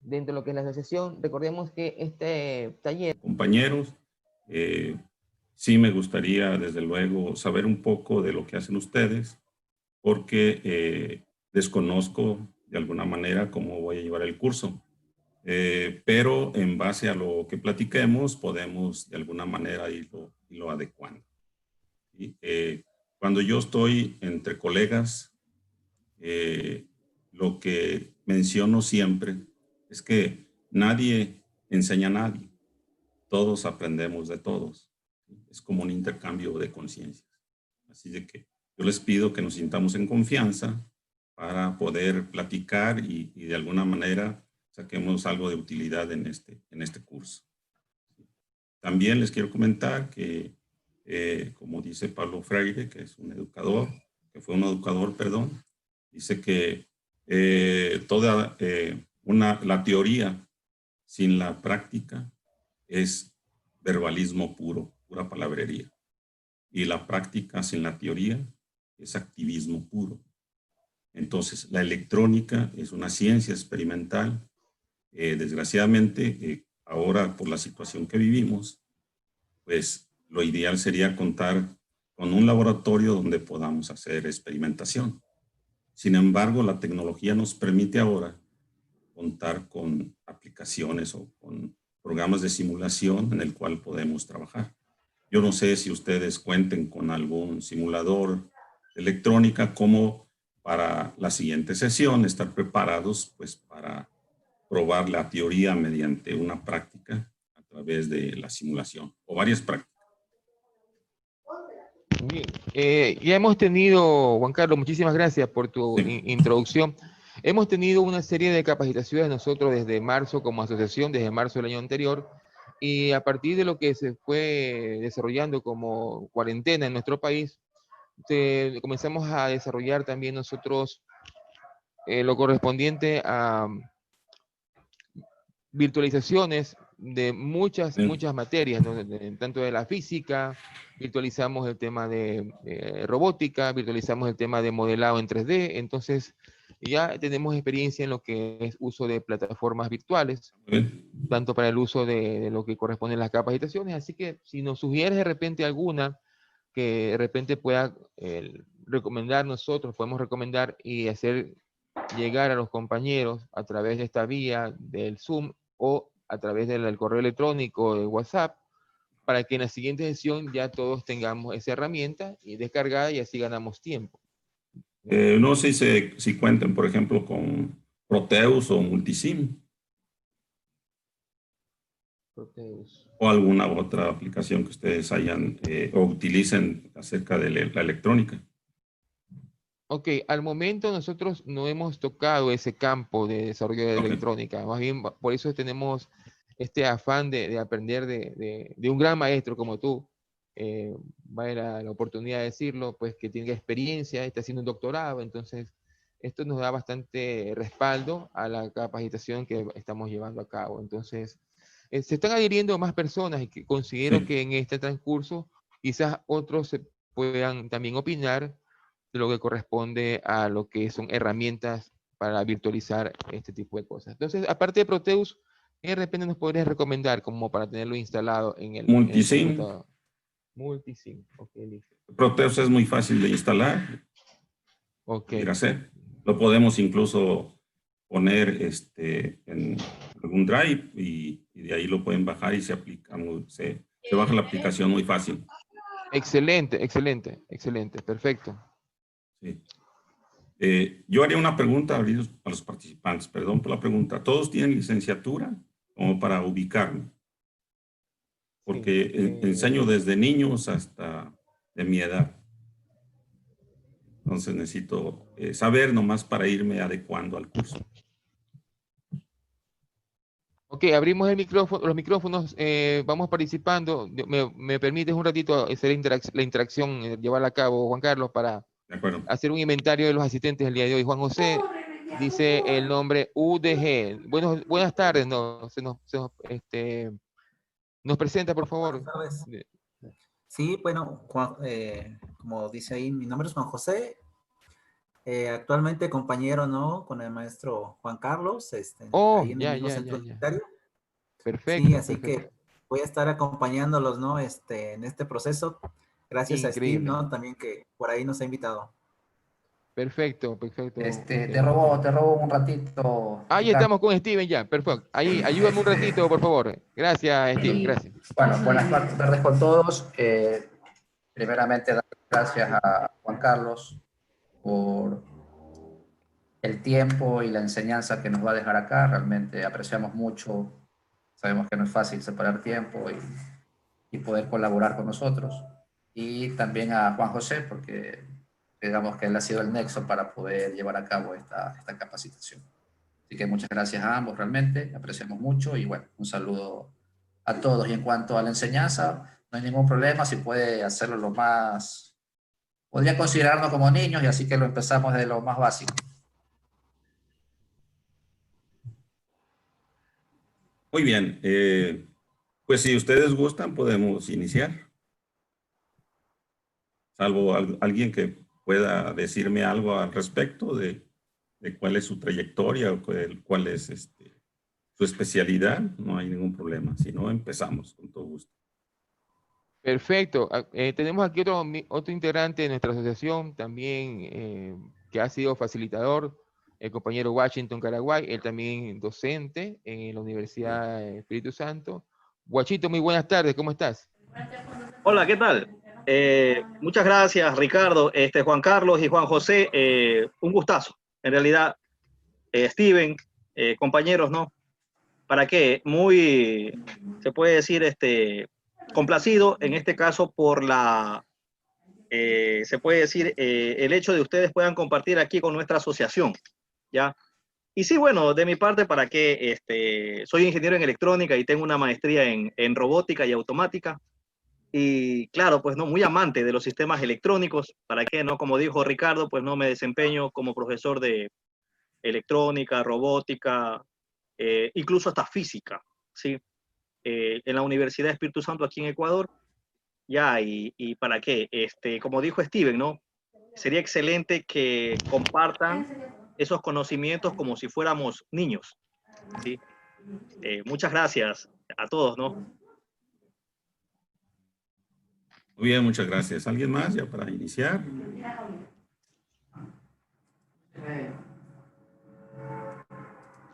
dentro de lo que es la asociación. Recordemos que este taller... Compañeros, sí me gustaría desde luego saber un poco de lo que hacen ustedes, porque desconozco de alguna manera cómo voy a llevar el curso. Pero en base a lo que platiquemos podemos de alguna manera irlo adecuando. ¿Sí? Cuando yo estoy entre colegas, lo que menciono siempre es que nadie enseña a nadie, todos aprendemos de todos. ¿Sí? Es como un intercambio de conciencias. Así de que yo les pido que nos sintamos en confianza para poder platicar y de alguna manera saquemos algo de utilidad en este curso. También les quiero comentar que, como dice Pablo Freire, que es un educador, que fue un educador, perdón, dice que la teoría sin la práctica es verbalismo puro, pura palabrería. Y la práctica sin la teoría es activismo puro. Entonces, la electrónica es una ciencia experimental. Desgraciadamente, ahora por la situación que vivimos, pues lo ideal sería contar con un laboratorio donde podamos hacer experimentación. Sin embargo, la tecnología nos permite ahora contar con aplicaciones o con programas de simulación en el cual podemos trabajar. Yo no sé si ustedes cuenten con algún simulador de electrónica como para la siguiente sesión, estar preparados pues para probar la teoría mediante una práctica a través de la simulación o varias prácticas. Bien, ya hemos tenido, Juan Carlos, muchísimas gracias por tu introducción. Hemos tenido una serie de capacitaciones nosotros desde marzo como asociación, desde marzo del año anterior, y a partir de lo que se fue desarrollando como cuarentena en nuestro país, comenzamos a desarrollar también nosotros lo correspondiente a virtualizaciones de muchas materias, ¿no? Tanto de la física, virtualizamos el tema de robótica, virtualizamos el tema de modelado en 3D, entonces ya tenemos experiencia en lo que es uso de plataformas virtuales, tanto para el uso de lo que corresponde a las capacitaciones, así que si nos sugieres de repente alguna que de repente pueda recomendar nosotros, podemos recomendar y hacer llegar a los compañeros a través de esta vía del Zoom o a través del correo electrónico de WhatsApp, para que en la siguiente sesión ya todos tengamos esa herramienta y descargada y así ganamos tiempo. No sé si cuenten, por ejemplo, con Proteus o Multisim. Proteus. O alguna otra aplicación que ustedes hayan o utilicen acerca de la electrónica. Ok, al momento nosotros no hemos tocado ese campo de desarrollo de electrónica, más bien por eso tenemos este afán de aprender de un gran maestro como tú, vale la oportunidad de decirlo, pues que tiene experiencia, está haciendo un doctorado, entonces esto nos da bastante respaldo a la capacitación que estamos llevando a cabo. Entonces, se están adhiriendo más personas y que considero que en este transcurso quizás otros se puedan también opinar de lo que corresponde a lo que son herramientas para virtualizar este tipo de cosas. Entonces, aparte de Proteus, ¿qué de repente nos podrías recomendar como para tenerlo instalado en el computador? Multisim, ok, listo. Proteus es muy fácil de instalar. Ok. Lo podemos incluso poner en algún drive y de ahí lo pueden bajar y se aplica, se baja la aplicación muy fácil. Excelente, excelente, excelente, perfecto. Sí. Yo haría una pregunta a los participantes, perdón por la pregunta. ¿Todos tienen licenciatura? Como para ubicarme. Porque enseño desde niños hasta de mi edad. Entonces necesito saber nomás para irme adecuando al curso. Ok, abrimos el micrófono, los micrófonos, vamos participando. ¿Me permites un ratito hacer la interacción, llevarla a cabo, Juan Carlos, para hacer un inventario de los asistentes del día de hoy? Juan José dice el nombre UDG. Buenas tardes, nos presenta, por favor. Buenas tardes. Sí, bueno, como dice ahí, mi nombre es Juan José. Actualmente compañero, ¿no? Con el maestro Juan Carlos, Oh, ahí en el mismo centro universitario. Sí, Perfecto, así perfecto. que voy a estar acompañándolos, ¿no? En este proceso. Gracias a Steve, Increíble. ¿no? También que por ahí nos ha invitado. Perfecto, perfecto. Te robo un ratito, Ahí Ricardo. estamos con Steven ya, perfecto. Ahí, ayúdame un ratito, por favor. Gracias, Steven, gracias. Bueno, buenas tardes con todos. Primeramente, dar gracias a Juan Carlos por el tiempo y la enseñanza que nos va a dejar acá. Realmente apreciamos mucho. Sabemos que no es fácil separar tiempo y poder colaborar con nosotros. Y también a Juan José, porque digamos que él ha sido el nexo para poder llevar a cabo esta capacitación. Así que muchas gracias a ambos, realmente, apreciamos mucho y bueno, un saludo a todos. Y en cuanto a la enseñanza, no hay ningún problema, si puede hacerlo lo más, podría considerarnos como niños y así que lo empezamos de lo más básico. Muy bien, pues si ustedes gustan podemos iniciar. Salvo alguien que pueda decirme algo al respecto de cuál es su trayectoria o cuál es su especialidad, no hay ningún problema. Si no, empezamos con todo gusto. Perfecto. Tenemos aquí otro integrante de nuestra asociación también que ha sido facilitador, el compañero Washington Caraguay, él también docente en la Universidad Espíritu Santo. Guachito, muy buenas tardes, ¿cómo estás? Hola, ¿qué tal? Muchas gracias, Ricardo, Juan Carlos y Juan José. Un gustazo. En realidad, Steven, compañeros, ¿no? ¿Para qué? Muy, se puede decir, complacido en este caso por se puede decir, el hecho de ustedes puedan compartir aquí con nuestra asociación, ¿ya? Y sí, bueno, de mi parte, ¿para qué? Soy ingeniero en electrónica y tengo una maestría en robótica y automática. Y claro, pues no, muy amante de los sistemas electrónicos. ¿Para qué? No, como dijo Ricardo, pues no me desempeño como profesor de electrónica, robótica, incluso hasta física, ¿sí? En la Universidad de Espíritu Santo aquí en Ecuador. Ya, y ¿para qué? Como dijo Steven, ¿no? Sería excelente que compartan esos conocimientos como si fuéramos niños, ¿sí? Muchas gracias a todos, ¿no? Muy bien, muchas gracias. ¿Alguien más ya para iniciar?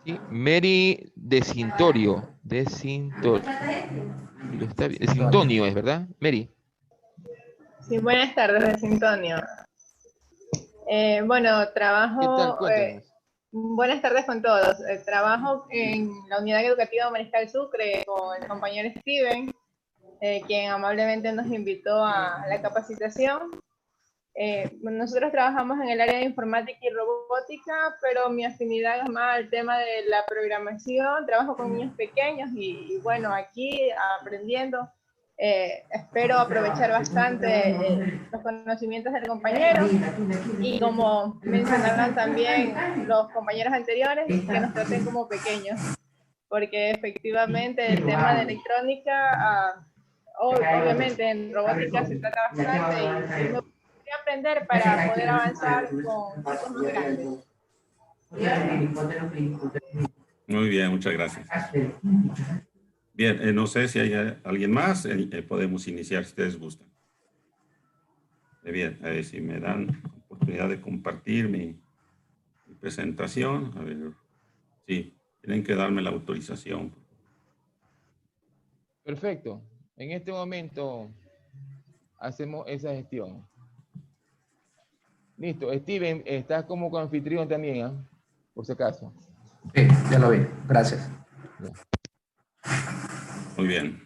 Sí, Mary de Cintorio. De Cintonio es, ¿verdad? Mary. Sí, buenas tardes, de Sintonio. Bueno, trabajo... ¿Qué tal? Cuéntanos. Buenas tardes con todos. Trabajo en la Unidad Educativa Mariscal Sucre con el compañero Steven, quien amablemente nos invitó a la capacitación. Nosotros trabajamos en el área de informática y robótica, pero mi afinidad es más al tema de la programación. Trabajo con niños pequeños y bueno, aquí aprendiendo. Espero aprovechar bastante los conocimientos del compañero y como mencionaron también los compañeros anteriores, que nos traten como pequeños, porque efectivamente el tema de electrónica, obviamente en robótica se trata bastante y me gustaría aprender para poder avanzar con chicos más grandes. Muy bien, muchas gracias. Bien, no sé si hay alguien más, podemos iniciar si ustedes gustan. Bien, si me dan oportunidad de compartir mi presentación, a ver, sí, tienen que darme la autorización. Perfecto. En este momento hacemos esa gestión. Listo. Steven, estás como anfitrión también, ¿eh? Por si acaso. Sí, ya lo vi. Gracias. Ya. Muy bien.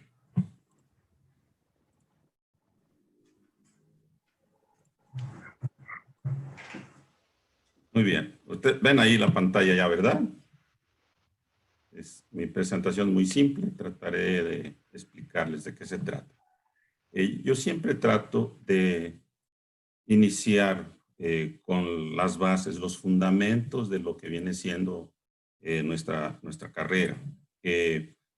Muy bien. Ustedes ven ahí la pantalla ya, ¿verdad? Es mi presentación muy simple. Trataré de explicarles de qué se trata. Yo siempre trato de iniciar con las bases, los fundamentos de lo que viene siendo nuestra carrera.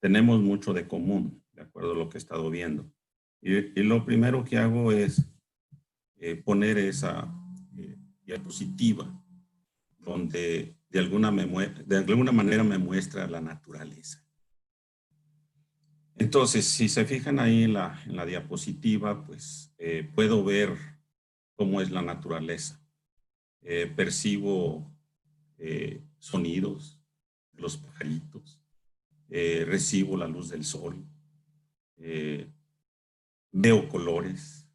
Tenemos mucho de común, de acuerdo a lo que he estado viendo. Y lo primero que hago es poner esa diapositiva donde de alguna manera me muestra la naturaleza. Entonces, si se fijan ahí en la diapositiva, pues puedo ver cómo es la naturaleza. Percibo sonidos de los pajaritos, recibo la luz del sol, veo colores,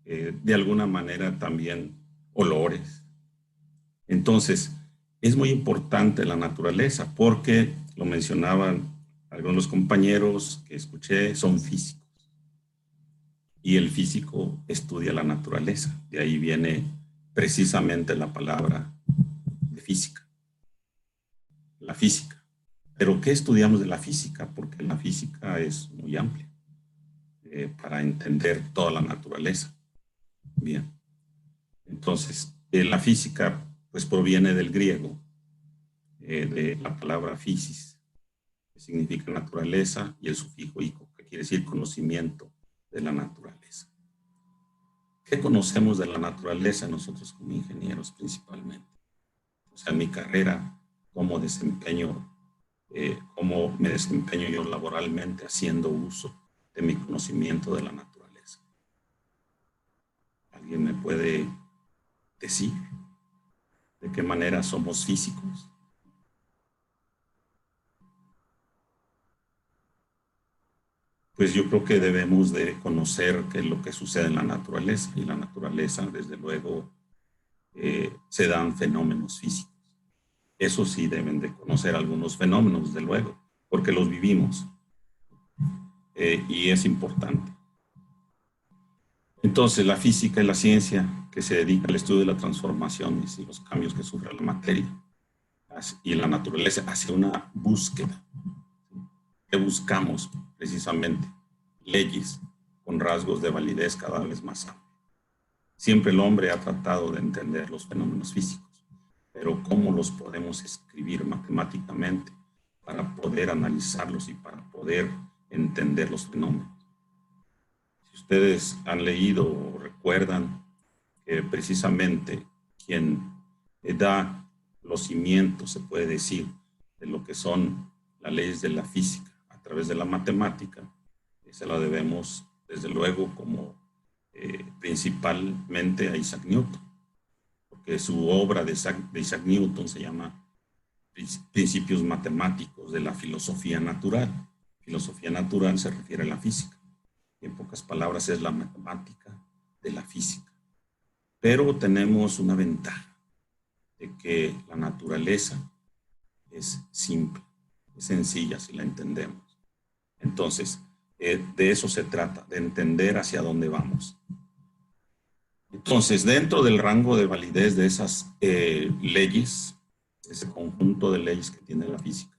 de alguna manera también olores. Entonces, es muy importante la naturaleza porque, lo mencionaban algunos compañeros que escuché, son físicos. Y el físico estudia la naturaleza. De ahí viene precisamente la palabra de física. La física. Pero ¿qué estudiamos de la física? Porque la física es muy amplia para entender toda la naturaleza. Bien. Entonces, la física pues proviene del griego, de la palabra physis, que significa naturaleza, y el sufijo ico, que quiere decir conocimiento de la naturaleza. ¿Qué conocemos de la naturaleza nosotros como ingenieros principalmente? O sea, en mi carrera, cómo me desempeño yo laboralmente haciendo uso de mi conocimiento de la naturaleza. ¿Alguien me puede decir de qué manera somos físicos? Pues yo creo que debemos de conocer qué es lo que sucede en la naturaleza, y la naturaleza, desde luego, se dan fenómenos físicos. Eso sí, deben de conocer algunos fenómenos, desde luego, porque los vivimos, y es importante. Entonces, la física es la ciencia que se dedica al estudio de las transformaciones y los cambios que sufre la materia, y la naturaleza hace una búsqueda. ¿Qué buscamos? Precisamente leyes con rasgos de validez cada vez más amplios. Siempre el hombre ha tratado de entender los fenómenos físicos, pero ¿cómo los podemos escribir matemáticamente para poder analizarlos y para poder entender los fenómenos? Si ustedes han leído o recuerdan que precisamente quien da los cimientos, se puede decir, de lo que son las leyes de la física a través de la matemática, se la debemos, desde luego, como principalmente a Isaac Newton, porque su obra de Isaac Newton se llama Principios Matemáticos de la Filosofía Natural. Filosofía natural se refiere a la física, y en pocas palabras es la matemática de la física. Pero tenemos una ventaja, de que la naturaleza es simple, es sencilla si la entendemos. Entonces, de eso se trata, de entender hacia dónde vamos. Entonces, dentro del rango de validez de esas leyes, ese conjunto de leyes que tiene la física,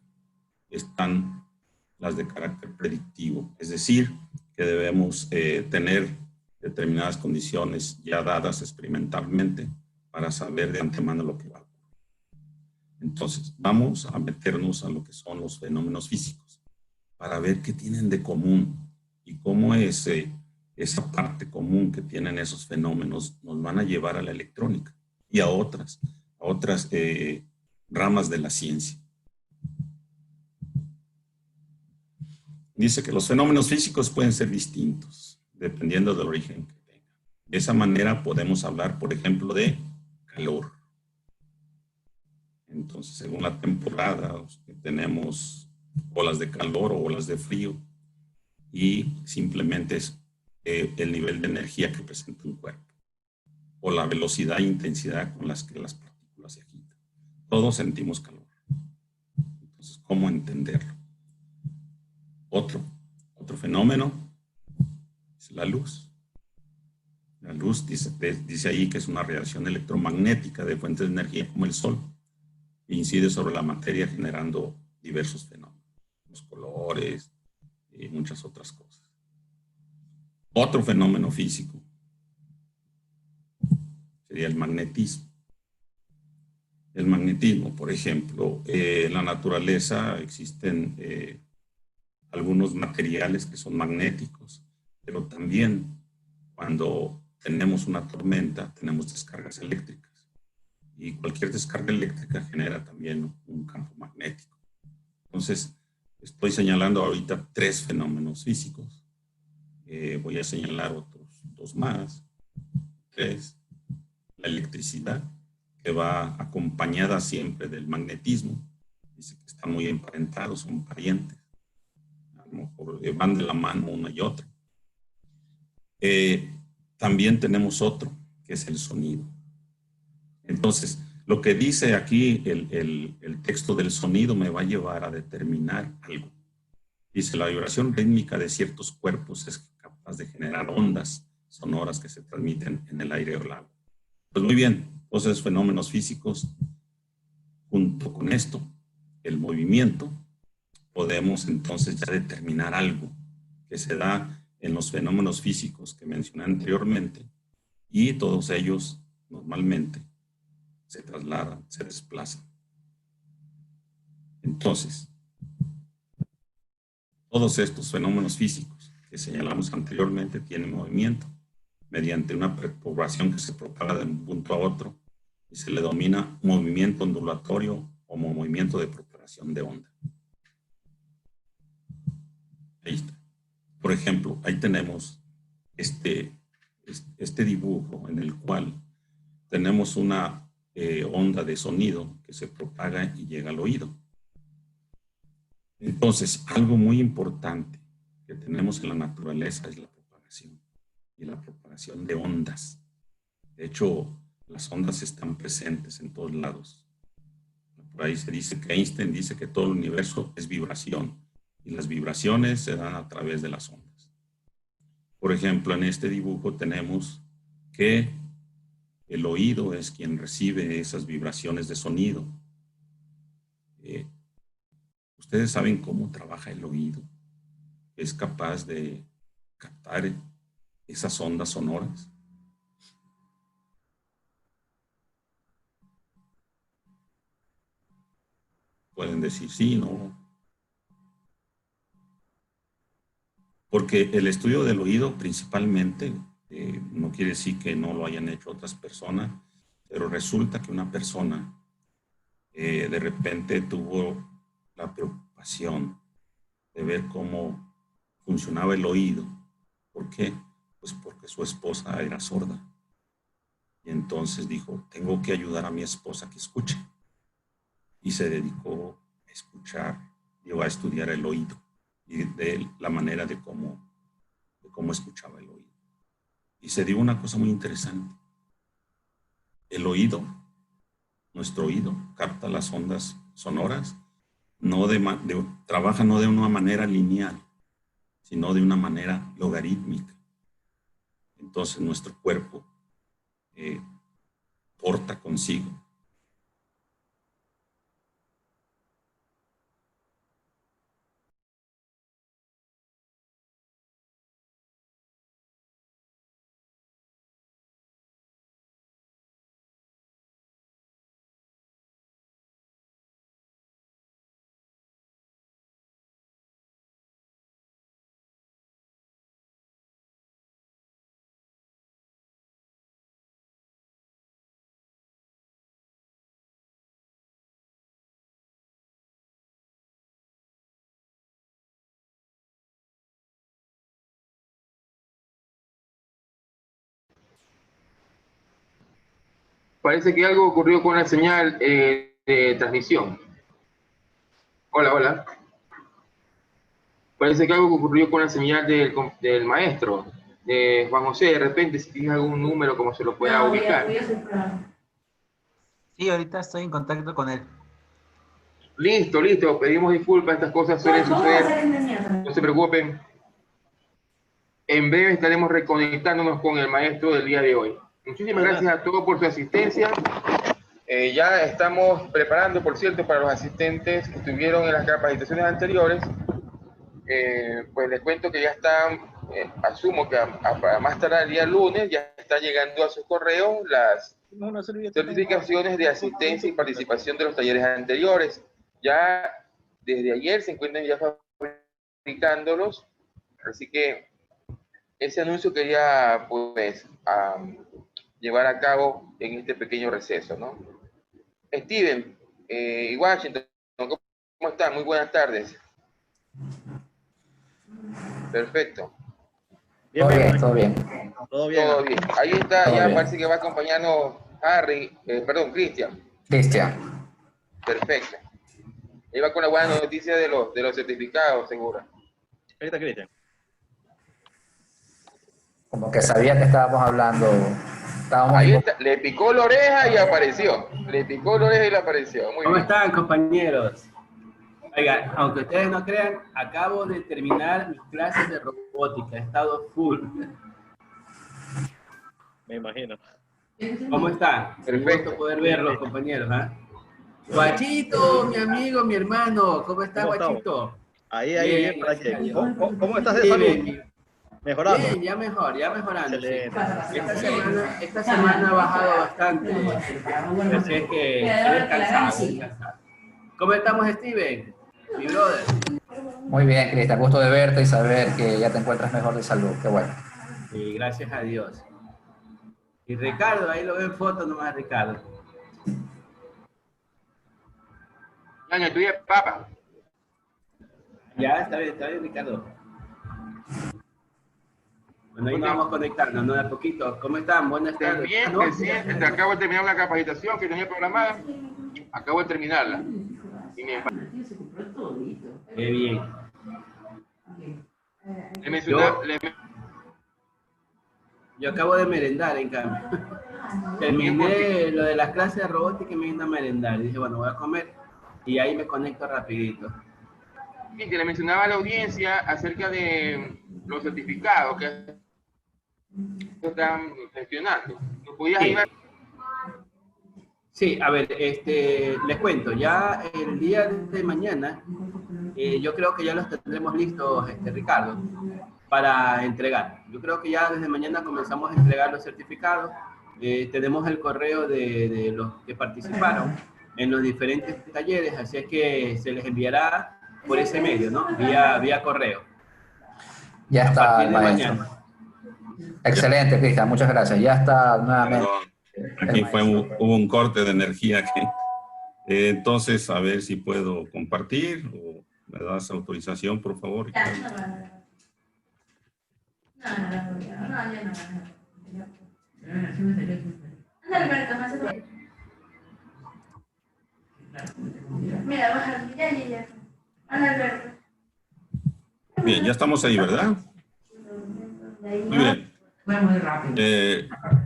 están las de carácter predictivo, es decir, que debemos tener determinadas condiciones ya dadas experimentalmente para saber de antemano lo que va a ocurrir. Entonces, vamos a meternos a lo que son los fenómenos físicos, para ver qué tienen de común y cómo esa parte común que tienen esos fenómenos nos van a llevar a la electrónica y a otras ramas de la ciencia. Dice que los fenómenos físicos pueden ser distintos, dependiendo del origen que tengan. De esa manera podemos hablar, por ejemplo, de calor. Entonces, según la temporada, tenemos olas de calor o olas de frío, y simplemente es el nivel de energía que presenta un cuerpo, o la velocidad e intensidad con las que las partículas se agitan. Todos sentimos calor. Entonces, ¿cómo entenderlo? Otro fenómeno es la luz. La luz dice ahí que es una radiación electromagnética de fuentes de energía como el sol, e incide sobre la materia generando diversos fenómenos, los colores y muchas otras cosas. Otro fenómeno físico sería el magnetismo. El magnetismo, por ejemplo, en la naturaleza existen algunos materiales que son magnéticos, pero también cuando tenemos una tormenta tenemos descargas eléctricas. y cualquier descarga eléctrica genera también un campo magnético. Entonces, estoy señalando ahorita 3 fenómenos físicos. Voy a señalar otros 2 más. 3. La electricidad, que va acompañada siempre del magnetismo. Dice que están muy emparentados, son parientes. A lo mejor van de la mano una y otra. También tenemos otro, que es el sonido. Entonces, lo que dice aquí el texto del sonido me va a llevar a determinar algo. Dice, la vibración rítmica de ciertos cuerpos es capaz de generar ondas sonoras que se transmiten en el aire o el agua. Pues muy bien, entonces fenómenos físicos, junto con esto, el movimiento, podemos entonces ya determinar algo que se da en los fenómenos físicos que mencioné anteriormente, y todos ellos normalmente se trasladan, se desplazan. Entonces, todos estos fenómenos físicos que señalamos anteriormente tienen movimiento mediante una perturbación que se propaga de un punto a otro y se le denomina movimiento ondulatorio o movimiento de propagación de onda. Ahí está. Por ejemplo, ahí tenemos este dibujo en el cual tenemos una onda de sonido que se propaga y llega al oído. Entonces, algo muy importante que tenemos en la naturaleza es la propagación y la propagación de ondas. De hecho, las ondas están presentes en todos lados. Por ahí se dice que Einstein dice que todo el universo es vibración y las vibraciones se dan a través de las ondas. Por ejemplo, en este dibujo tenemos que el oído es quien recibe esas vibraciones de sonido. Ustedes saben cómo trabaja el oído. Es capaz de captar esas ondas sonoras. Pueden decir sí, no. Porque el estudio del oído principalmente, no quiere decir que no lo hayan hecho otras personas, pero resulta que una persona de repente tuvo la preocupación de ver cómo funcionaba el oído. ¿Por qué? Pues porque su esposa era sorda. Y entonces dijo, tengo que ayudar a mi esposa a que escuche. Y se dedicó a escuchar, llegó a estudiar el oído y de la manera de cómo escuchaba el oído. Y se dio una cosa muy interesante. El oído, nuestro oído, capta las ondas sonoras, trabaja no de una manera lineal, sino de una manera logarítmica. Entonces nuestro cuerpo porta consigo Parece que algo ocurrió con la señal de transmisión. Hola, hola. Parece que algo ocurrió con la señal del maestro. Juan José, de repente, si tienes algún número, como se lo pueda ubicar. Sí, ahorita estoy en contacto con él. Listo, listo. Pedimos disculpas, estas cosas suelen suceder. No se preocupen. En breve estaremos reconectándonos con el maestro del día de hoy. Muchísimas gracias a todos por su asistencia. Ya estamos preparando, por cierto, para los asistentes que estuvieron en las capacitaciones anteriores. Pues les cuento que ya están, asumo que a más tardar el día lunes, ya está llegando a su correo las certificaciones de asistencia y participación de los talleres anteriores. Ya desde ayer se encuentran ya fabricándolos, así que ese anuncio quería pues llevar a cabo en este pequeño receso, ¿no? Steven, y Washington, ¿cómo están? Muy buenas tardes. Perfecto. Todo bien, todo bien. Todo bien. Todo bien. Ahí está, Todo ya bien. parece que va a acompañarnos Cristian. Cristian. Perfecto. Ahí va con la buena noticia de los certificados, seguro. Ahí está Cristian. Como que sabía que estábamos hablando. Estábamos Ahí está, le picó la oreja y apareció. Le picó la oreja y le apareció. Muy ¿Cómo bien. están, compañeros? Oiga, aunque ustedes no crean, acabo de terminar mis clases de robótica. He estado full. Me imagino. ¿Cómo están? Perfecto. Un gusto poder verlos, compañeros. Guachito, mi amigo, mi hermano. ¿Cómo estás, ¿Cómo estamos? Guachito? Ahí, Bien, bien, ¿para qué? gracias a Dios. ¿Cómo estás de Sí, salud? bien, Mejorando. bien, ya mejor, ya mejorando. Sí. Excelente. Esta semana ha bajado bastante. Así es que he descansado. ¿Cómo estamos, Steven? Mi brother. Muy bien, Cristian. Gusto de verte y saber que ya te encuentras mejor de salud. Qué bueno. Sí, gracias a Dios. Y Ricardo, ahí lo veo en foto nomás, Ricardo. Ñaño, tú y el papa. Ya, está bien, Ricardo. Bueno, ahí nos vamos conectando, ¿no? De a poquito. ¿Cómo están? Buenas tardes. También, ¿No? recién, acabo de terminar una capacitación que tenía programada. Acabo de terminarla. Y Qué bien. le mencionaba, Yo acabo de merendar, en cambio. Terminé lo de las clases de robótica y me vine a merendar. Dije, bueno, voy a comer y ahí me conecto rapidito. le mencionaba a la audiencia acerca de los certificados que están gestionando. ¿Nos podías Sí. ayudar? Sí, a ver, les cuento, ya el día de mañana, yo creo que ya los tendremos listos, Ricardo, para entregar. Yo creo que ya desde mañana comenzamos a entregar los certificados. Tenemos el correo de los que participaron en los diferentes talleres, así es que se les enviará por ese medio, ¿no? Vía correo. Ya A está partir el de maestro. mañana. Excelente, Cristian. Muchas gracias. Ya está nuevamente. Perdón, aquí hubo un corte de energía aquí. Entonces, a ver si puedo compartir o me das autorización, por favor. Mira, baja, ya. Ana Alberto. Bien, ya estamos ahí, ¿verdad? Muy bien. Fue muy rápido.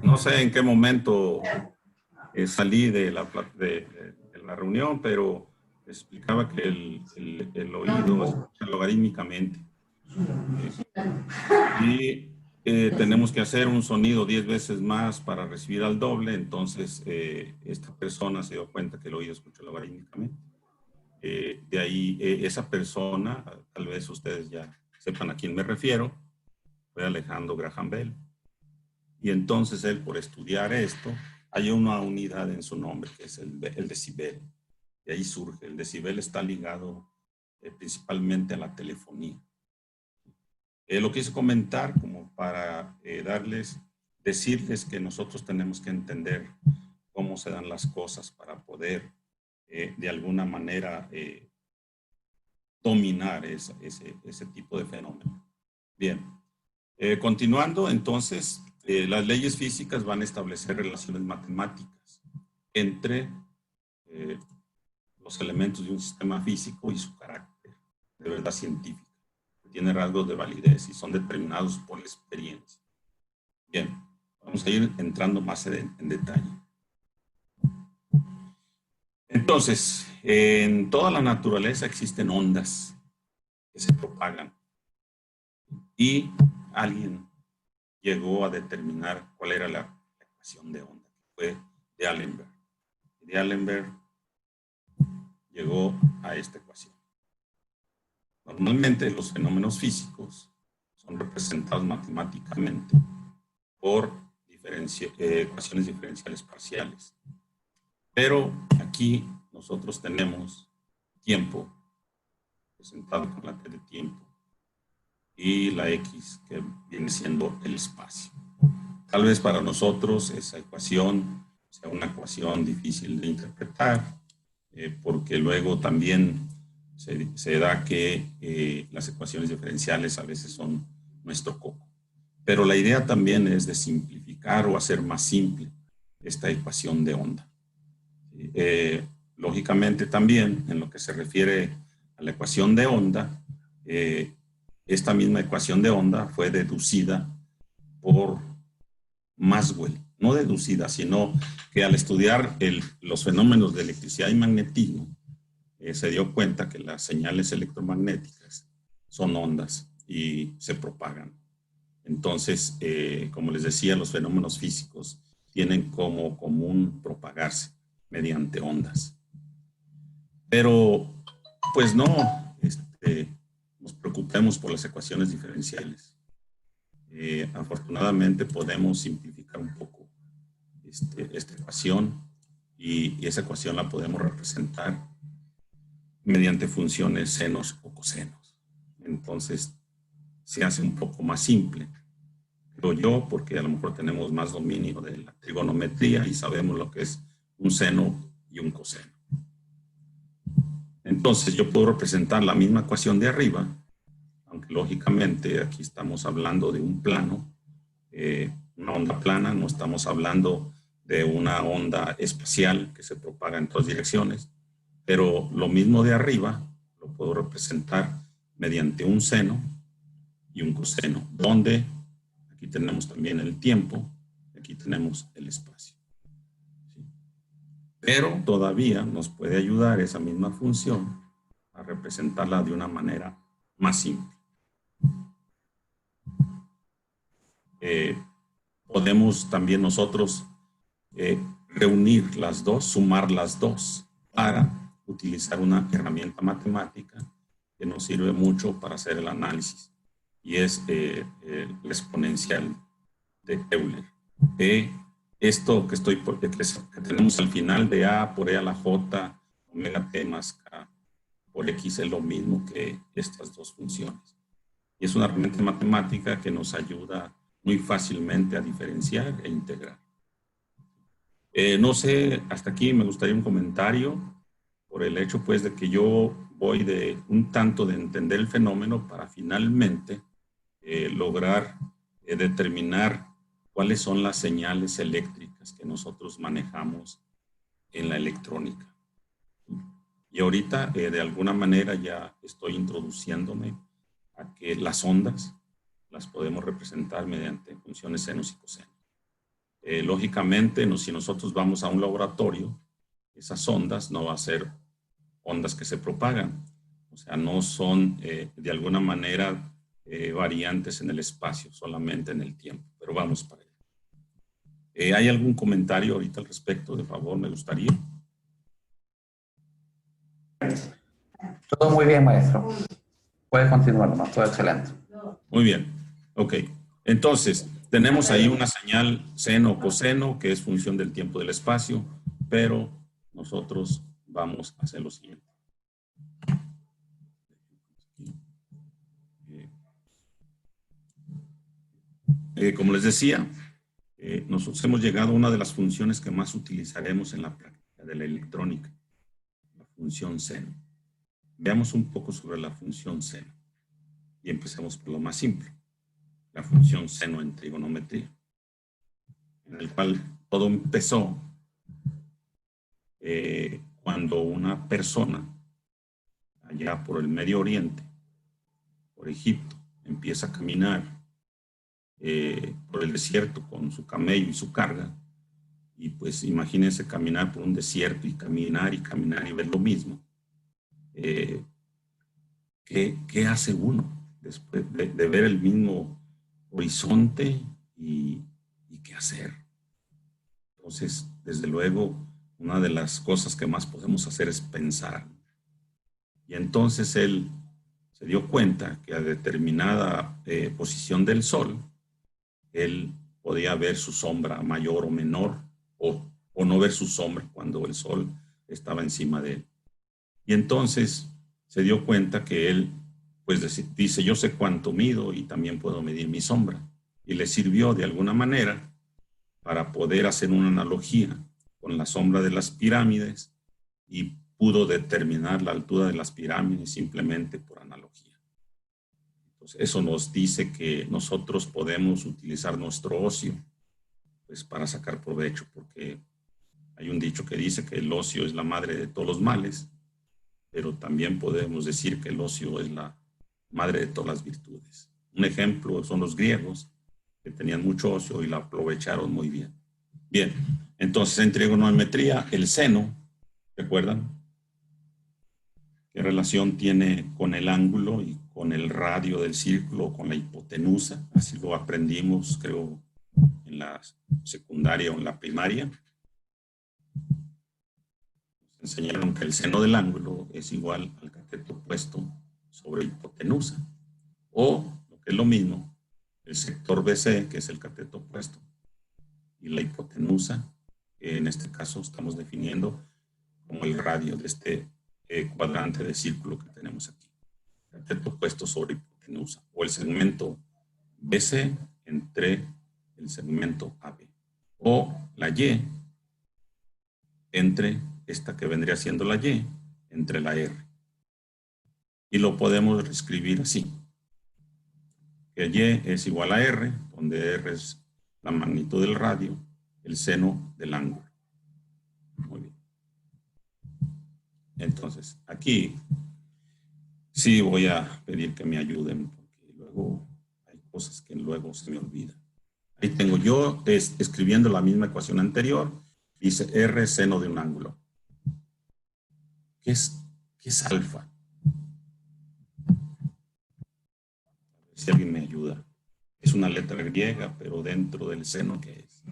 No sé en qué momento salí de la reunión, pero explicaba que el oído escucha logarítmicamente. Y tenemos que hacer un sonido 10 veces más para recibir al doble, entonces esta persona se dio cuenta que el oído escucha logarítmicamente. De ahí esa persona, tal vez ustedes ya sepan a quién me refiero, fue Alejandro Graham Bell. Y entonces él, por estudiar esto, hay una unidad en su nombre, que es el decibel. De ahí surge. El decibel está ligado principalmente a la telefonía. Lo quise comentar como para decirles que nosotros tenemos que entender cómo se dan las cosas para poder de alguna manera dominar ese tipo de fenómeno. Bien, continuando, entonces, las leyes físicas van a establecer relaciones matemáticas entre los elementos de un sistema físico y su carácter de verdad científica. Tiene rasgos de validez y son determinados por la experiencia. Bien, vamos a ir entrando más en detalle. Entonces, en toda la naturaleza existen ondas que se propagan y alguien llegó a determinar cuál era la ecuación de onda, que fue de Allenberg. De Allenberg llegó a esta ecuación. Normalmente los fenómenos físicos son representados matemáticamente por ecuaciones diferenciales parciales. Pero aquí nosotros tenemos tiempo, representado con la T de tiempo, y la X, que viene siendo el espacio. Tal vez para nosotros esa ecuación sea una ecuación difícil de interpretar, porque luego también se da que las ecuaciones diferenciales a veces son nuestro coco. Pero la idea también es de simplificar o hacer más simple esta ecuación de onda. Lógicamente también, en lo que se refiere a la ecuación de onda, esta misma ecuación de onda fue deducida por Maxwell. No deducida, sino que al estudiar los fenómenos de electricidad y magnetismo, se dio cuenta que las señales electromagnéticas son ondas y se propagan. Entonces, como les decía, los fenómenos físicos tienen como común propagarse mediante ondas. Pero, pues no nos preocupemos por las ecuaciones diferenciales. Afortunadamente podemos simplificar un poco esta ecuación y esa ecuación la podemos representar mediante funciones senos o cosenos. Entonces se hace un poco más simple, creo yo, porque a lo mejor tenemos más dominio de la trigonometría y sabemos lo que es un seno y un coseno. Entonces yo puedo representar la misma ecuación de arriba, aunque lógicamente aquí estamos hablando de un plano, una onda plana, no estamos hablando de una onda espacial que se propaga en todas direcciones, pero lo mismo de arriba lo puedo representar mediante un seno y un coseno, donde aquí tenemos también el tiempo, aquí tenemos el espacio. ¿Sí? Pero todavía nos puede ayudar esa misma función a representarla de una manera más simple. Podemos también nosotros reunir las dos, sumar las dos para utilizar una herramienta matemática que nos sirve mucho para hacer el análisis y es la exponencial de Euler. Esto que tenemos al final de A por E a la J, omega T más K por X es lo mismo que estas dos funciones. Y es una herramienta matemática que nos ayuda muy fácilmente a diferenciar e integrar. No sé, hasta aquí me gustaría un comentario por el hecho pues de que yo voy de un tanto de entender el fenómeno para finalmente lograr determinar cuáles son las señales eléctricas que nosotros manejamos en la electrónica. Y ahorita de alguna manera ya estoy introduciéndome a que las ondas las podemos representar mediante funciones senos y cosenos. Lógicamente, si nosotros vamos a un laboratorio, esas ondas no van a ser ondas que se propagan, o sea, no son de alguna manera variantes en el espacio, solamente en el tiempo, pero vamos para allá. ¿Hay algún comentario ahorita al respecto? De favor, me gustaría. Todo muy bien, maestro. Puede continuar, nomás, todo excelente. Muy bien, ok. Entonces, tenemos ahí una señal seno o coseno, que es función del tiempo del espacio, pero nosotros vamos a hacer lo siguiente. Como les decía, nosotros hemos llegado a una de las funciones que más utilizaremos en la práctica de la electrónica, la función seno. Veamos un poco sobre la función seno y empecemos por lo más simple, la función seno en trigonometría, en el cual todo empezó cuando una persona allá por el Medio Oriente, por Egipto, empieza a caminar por el desierto con su camello y su carga, y pues imagínense caminar por un desierto y caminar y ver lo mismo. ¿Qué hace uno después de ver el mismo horizonte y qué hacer? Entonces, desde luego, una de las cosas que más podemos hacer es pensar. Y entonces él se dio cuenta que a determinada posición del sol, él podía ver su sombra mayor o menor, o no ver su sombra cuando el sol estaba encima de él. Y entonces se dio cuenta que él, pues dice, yo sé cuánto mido y también puedo medir mi sombra. Y le sirvió de alguna manera para poder hacer una analogía con la sombra de las pirámides y pudo determinar la altura de las pirámides simplemente por analogía. Entonces, eso nos dice que nosotros podemos utilizar nuestro ocio pues, para sacar provecho, porque hay un dicho que dice que el ocio es la madre de todos los males, pero también podemos decir que el ocio es la madre de todas las virtudes. Un ejemplo son los griegos, que tenían mucho ocio y lo aprovecharon muy bien. Bien, entonces en trigonometría el seno, ¿recuerdan? ¿Qué relación tiene con el ángulo y con el radio del círculo, con la hipotenusa? Así lo aprendimos, creo, en la secundaria o en la primaria. Nos enseñaron que el seno del ángulo es igual al cateto opuesto sobre hipotenusa. O, lo que es lo mismo, el sector BC, que es el cateto opuesto, y la hipotenusa, que en este caso estamos definiendo como el radio de este cuadrante de círculo que tenemos aquí. Cateto opuesto sobre hipotenusa, o el segmento BC entre el segmento AB. O la Y entre esta que vendría siendo la Y, entre la R. Y lo podemos reescribir así. Que Y es igual a R, donde R es la magnitud del radio, el seno del ángulo. Muy bien. Entonces, aquí sí voy a pedir que me ayuden, porque luego hay cosas que luego se me olvidan. Ahí tengo yo escribiendo la misma ecuación anterior, dice R seno de un ángulo. ¿Qué es alfa? Si alguien me ayuda. Es una letra griega, pero dentro del seno, ¿qué es?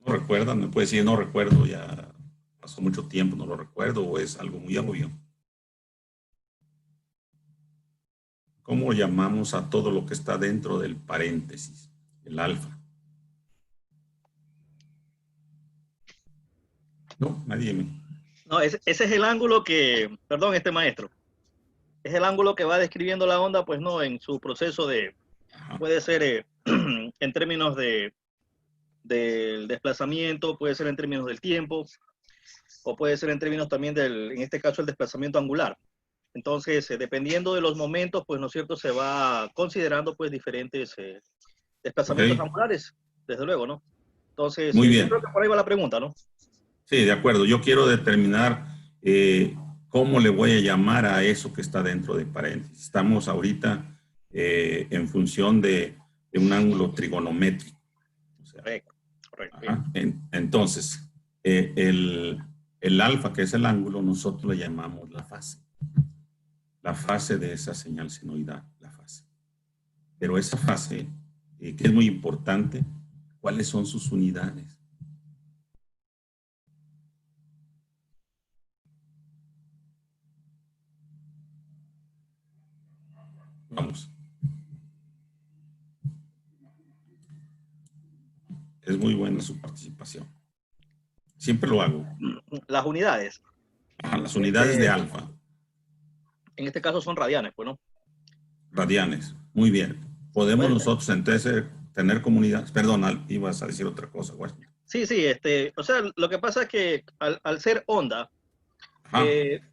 ¿No recuerdan? ¿Me puede decir no recuerdo? Ya pasó mucho tiempo, no lo recuerdo, o es algo muy obvio. ¿Cómo llamamos a todo lo que está dentro del paréntesis, el alfa? No, nadie me... No, ese es el ángulo que, perdón, maestro, es el ángulo que va describiendo la onda, pues no, en su proceso de, puede ser en términos del desplazamiento, puede ser en términos del tiempo, o puede ser en términos también en este caso, el desplazamiento angular. Entonces, dependiendo de los momentos, pues, ¿no es cierto?, se va considerando, pues, diferentes desplazamientos angulares, desde luego, ¿no? Entonces, muy bien. Yo creo que por ahí va la pregunta, ¿no? Sí, de acuerdo. Yo quiero determinar cómo le voy a llamar a eso que está dentro de paréntesis. Estamos ahorita en función de un ángulo trigonométrico. O sea, correcto. Entonces, el alfa, que es el ángulo, nosotros le llamamos la fase. La fase de esa señal senoidal, la fase. Pero esa fase, que es muy importante, ¿cuáles son sus unidades? Vamos. Es muy buena su participación. Siempre lo hago. Las unidades. Ajá, las unidades de alfa. En este caso son radianes, pues, ¿no? Radianes. Muy bien. Podemos Bueno, nosotros entonces tener comunidades. Perdón, ibas a decir otra cosa, Washington. Sí, o sea, lo que pasa es que al ser onda,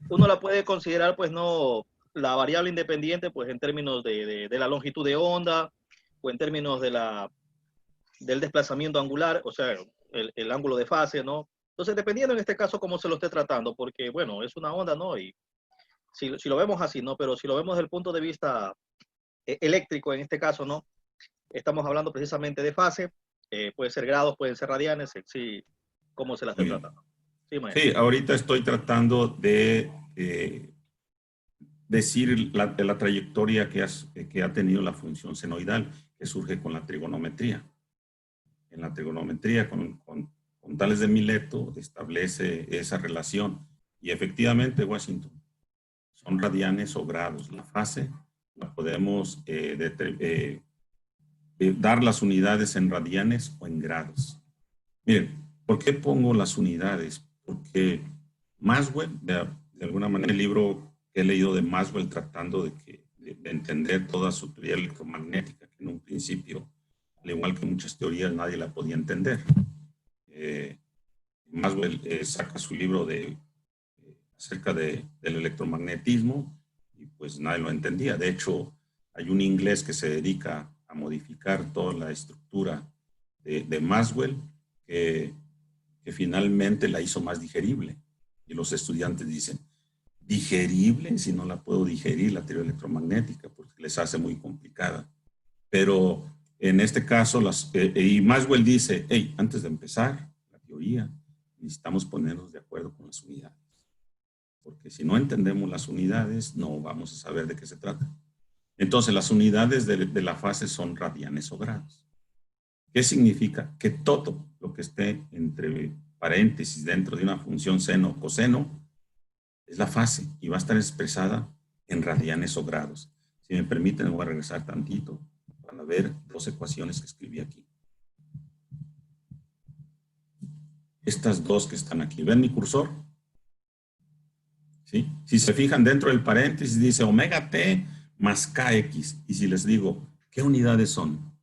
uno la puede considerar, pues, no, la variable independiente, pues, en términos de la longitud de onda, o en términos del desplazamiento angular, o sea, el ángulo de fase, ¿no? Entonces, dependiendo en este caso cómo se lo esté tratando, porque, bueno, es una onda, ¿no? Y si lo vemos así, ¿no? Pero si lo vemos desde el punto de vista eléctrico, en este caso, ¿no? Estamos hablando precisamente de fase, puede ser grados, pueden ser radianes, sí, cómo se la esté tratando. Sí, ahorita estoy tratando de decir la trayectoria que ha tenido la función senoidal, que surge con la trigonometría. En la trigonometría, con tales de Mileto, establece esa relación. Y efectivamente, Washington, son radianes o grados. La fase la podemos dar las unidades en radianes o en grados. Miren, ¿por qué pongo las unidades? Porque Maxwell, de alguna manera, el libro que he leído de Maxwell tratando de entender toda su teoría electromagnética, que en un principio, al igual que muchas teorías, nadie la podía entender. Maxwell saca su libro acerca del electromagnetismo y pues nadie lo entendía. De hecho, hay un inglés que se dedica a modificar toda la estructura de Maxwell que finalmente la hizo más digerible. Y los estudiantes dicen, ¿digerible? Si no la puedo digerir, la teoría electromagnética, porque les hace muy complicada. Pero en este caso, y Maxwell dice, hey, antes de empezar la teoría, necesitamos ponernos de acuerdo con las unidades. Porque si no entendemos las unidades, no vamos a saber de qué se trata. Entonces, las unidades de la fase son radianes o grados. ¿Qué significa? Que todo lo que esté entre paréntesis dentro de una función seno o coseno es la fase y va a estar expresada en radianes o grados. Si me permiten, voy a regresar tantito para ver dos ecuaciones que escribí aquí. Estas dos que están aquí. ¿Ven mi cursor? ¿Sí? Si se fijan dentro del paréntesis dice omega t más kx. Y si les digo, ¿qué unidades son?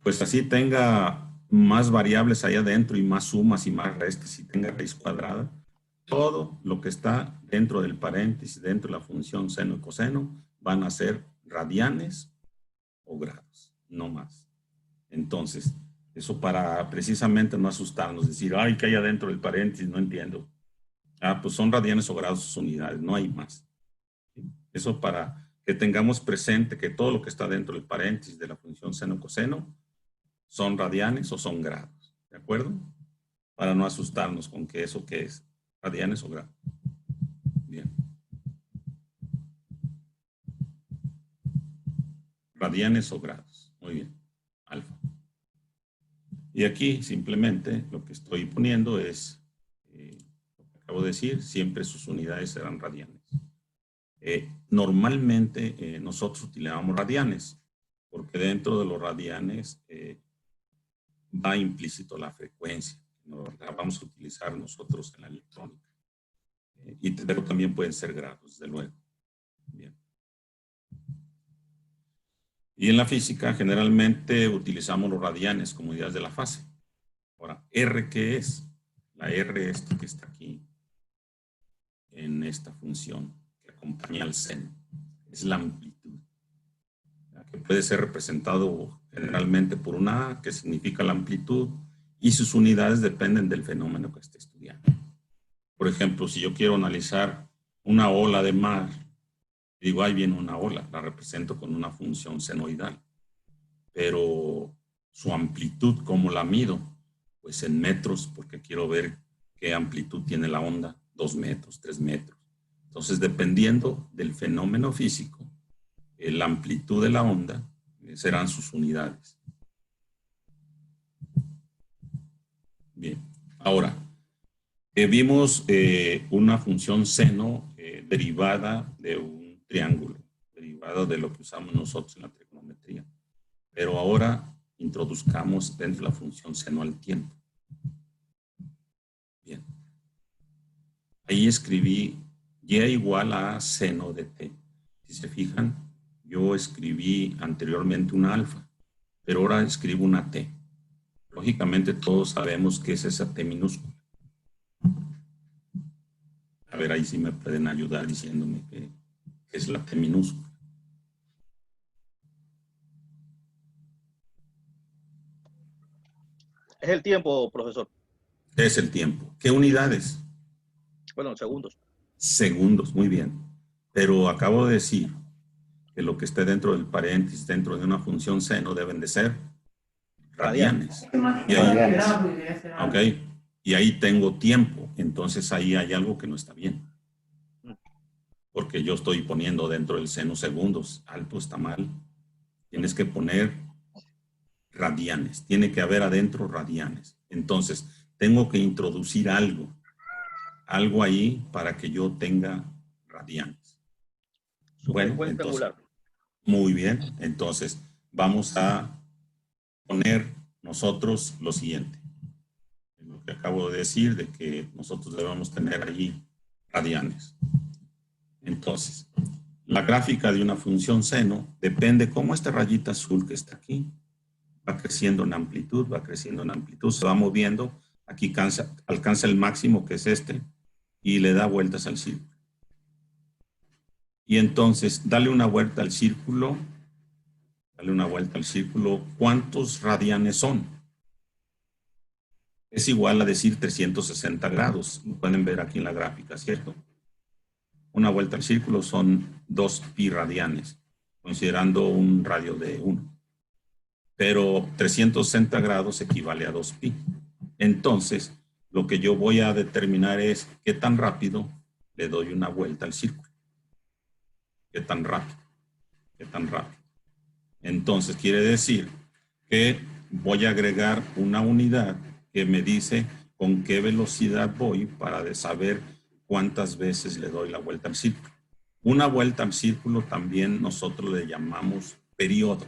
Pues así tenga más variables allá adentro y más sumas y más restas y tenga raíz cuadrada. Todo lo que está dentro del paréntesis, dentro de la función seno y coseno, van a ser radianes o grados, no más. Entonces, eso para precisamente no asustarnos, decir, ay, ¿qué hay adentro del paréntesis? No entiendo. Ah, pues son radianes o grados sus unidades, no hay más. Eso para que tengamos presente que todo lo que está dentro del paréntesis de la función seno-coseno son radianes o son grados, ¿de acuerdo? Para no asustarnos con que eso qué es, radianes o grados. Bien. Radianes o grados, muy bien, alfa. Y aquí simplemente lo que estoy poniendo es, lo que acabo de decir, siempre sus unidades serán radianes. Normalmente nosotros utilizamos radianes, porque dentro de los radianes va implícito la frecuencia, la vamos a utilizar nosotros en la electrónica. Pero también pueden ser grados, desde luego. Bien. Y en la física generalmente utilizamos los radianes como unidades de la fase. Ahora, ¿R qué es? La R esta que está aquí en esta función que acompaña al seno. Es la amplitud, que puede ser representado generalmente por una A, que significa la amplitud, y sus unidades dependen del fenómeno que esté estudiando. Por ejemplo, si yo quiero analizar una ola de mar, digo, ahí viene una ola, la represento con una función senoidal. Pero su amplitud, ¿cómo la mido? Pues en metros, porque quiero ver qué amplitud tiene la onda, 2 metros, 3 metros. Entonces, dependiendo del fenómeno físico, la amplitud de la onda serán sus unidades. Bien, ahora, vimos una función seno derivada de un triángulo, derivada de lo que usamos nosotros en la trigonometría. Pero ahora introduzcamos dentro de la función seno al tiempo. Bien. Ahí escribí y igual a seno de t. Si se fijan, yo escribí anteriormente una alfa, pero ahora escribo una t. Lógicamente todos sabemos qué es esa t minúscula. A ver, ahí sí me pueden ayudar diciéndome qué es la t minúscula. Es el tiempo, profesor. Es el tiempo. ¿Qué unidades? Bueno, segundos. Segundos, muy bien. Pero acabo de decir que lo que esté dentro del paréntesis, dentro de una función seno, deben de ser radianes. Y ahí, okay, y ahí tengo tiempo. Entonces ahí hay algo que no está bien. Porque yo estoy poniendo dentro del seno segundos. Alto está mal. Tienes que poner radianes. Tiene que haber adentro radianes. Entonces, tengo que introducir algo ahí para que yo tenga radianes. Bueno, entonces, muy bien. Entonces, vamos a poner nosotros lo siguiente. Lo que acabo de decir, de que nosotros debemos tener allí radianes. Entonces, la gráfica de una función seno depende cómo esta rayita azul que está aquí va creciendo en amplitud, se va moviendo. Aquí alcanza el máximo, que es este, y le da vueltas al círculo. Y entonces, dale una vuelta al círculo. ¿Cuántos radianes son? Es igual a decir 360 grados. Lo pueden ver aquí en la gráfica, ¿cierto? Una vuelta al círculo son 2 pi radianes, considerando un radio de 1. Pero 360 grados equivale a 2 pi. Entonces, lo que yo voy a determinar es qué tan rápido le doy una vuelta al círculo. ¿Qué tan rápido? Entonces, quiere decir que voy a agregar una unidad que me dice con qué velocidad voy para saber cuántas veces le doy la vuelta al círculo. Una vuelta al círculo también nosotros le llamamos periodo.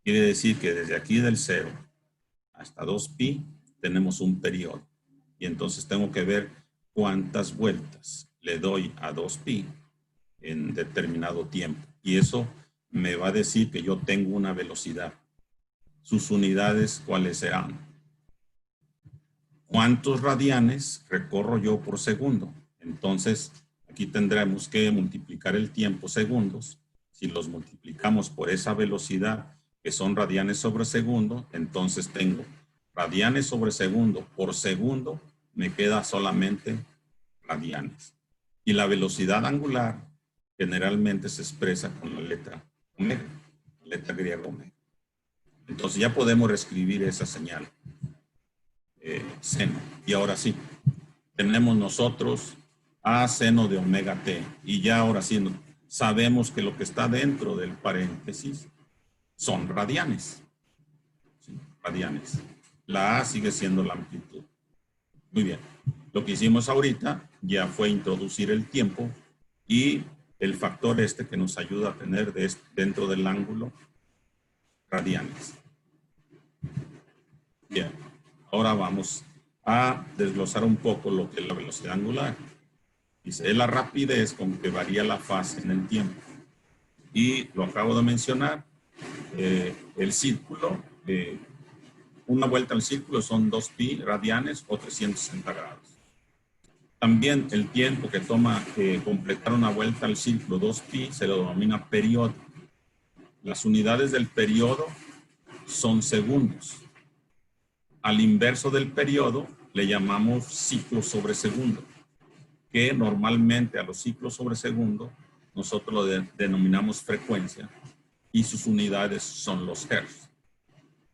Quiere decir que desde aquí del 0 hasta 2pi tenemos un periodo. Y entonces tengo que ver cuántas vueltas le doy a 2pi en determinado tiempo. Y eso me va a decir que yo tengo una velocidad. Sus unidades, ¿cuáles serán? ¿Cuántos radianes recorro yo por segundo? Entonces, aquí tendremos que multiplicar el tiempo segundos. Si los multiplicamos por esa velocidad, que son radianes sobre segundo, entonces tengo radianes sobre segundo por segundo, me queda solamente radianes. Y la velocidad angular generalmente se expresa con la letra omega, letra griega omega. Entonces ya podemos reescribir esa señal. Seno. Y ahora sí, tenemos nosotros a seno de omega t. Y ya ahora sí sabemos que lo que está dentro del paréntesis son radianes. ¿Sí? Radianes. La A sigue siendo la amplitud. Muy bien. Lo que hicimos ahorita ya fue introducir el tiempo y el factor este que nos ayuda a tener dentro del ángulo radianes. Bien. Ahora vamos a desglosar un poco lo que es la velocidad angular. Dice, es la rapidez con que varía la fase en el tiempo. Y lo acabo de mencionar, el círculo, una vuelta al círculo son 2pi radianes o 360 grados. También el tiempo que toma completar una vuelta al círculo 2pi se lo denomina periodo. Las unidades del periodo son segundos. Al inverso del periodo le llamamos ciclo sobre segundo, que normalmente a los ciclos sobre segundo nosotros lo denominamos frecuencia y sus unidades son los hertz.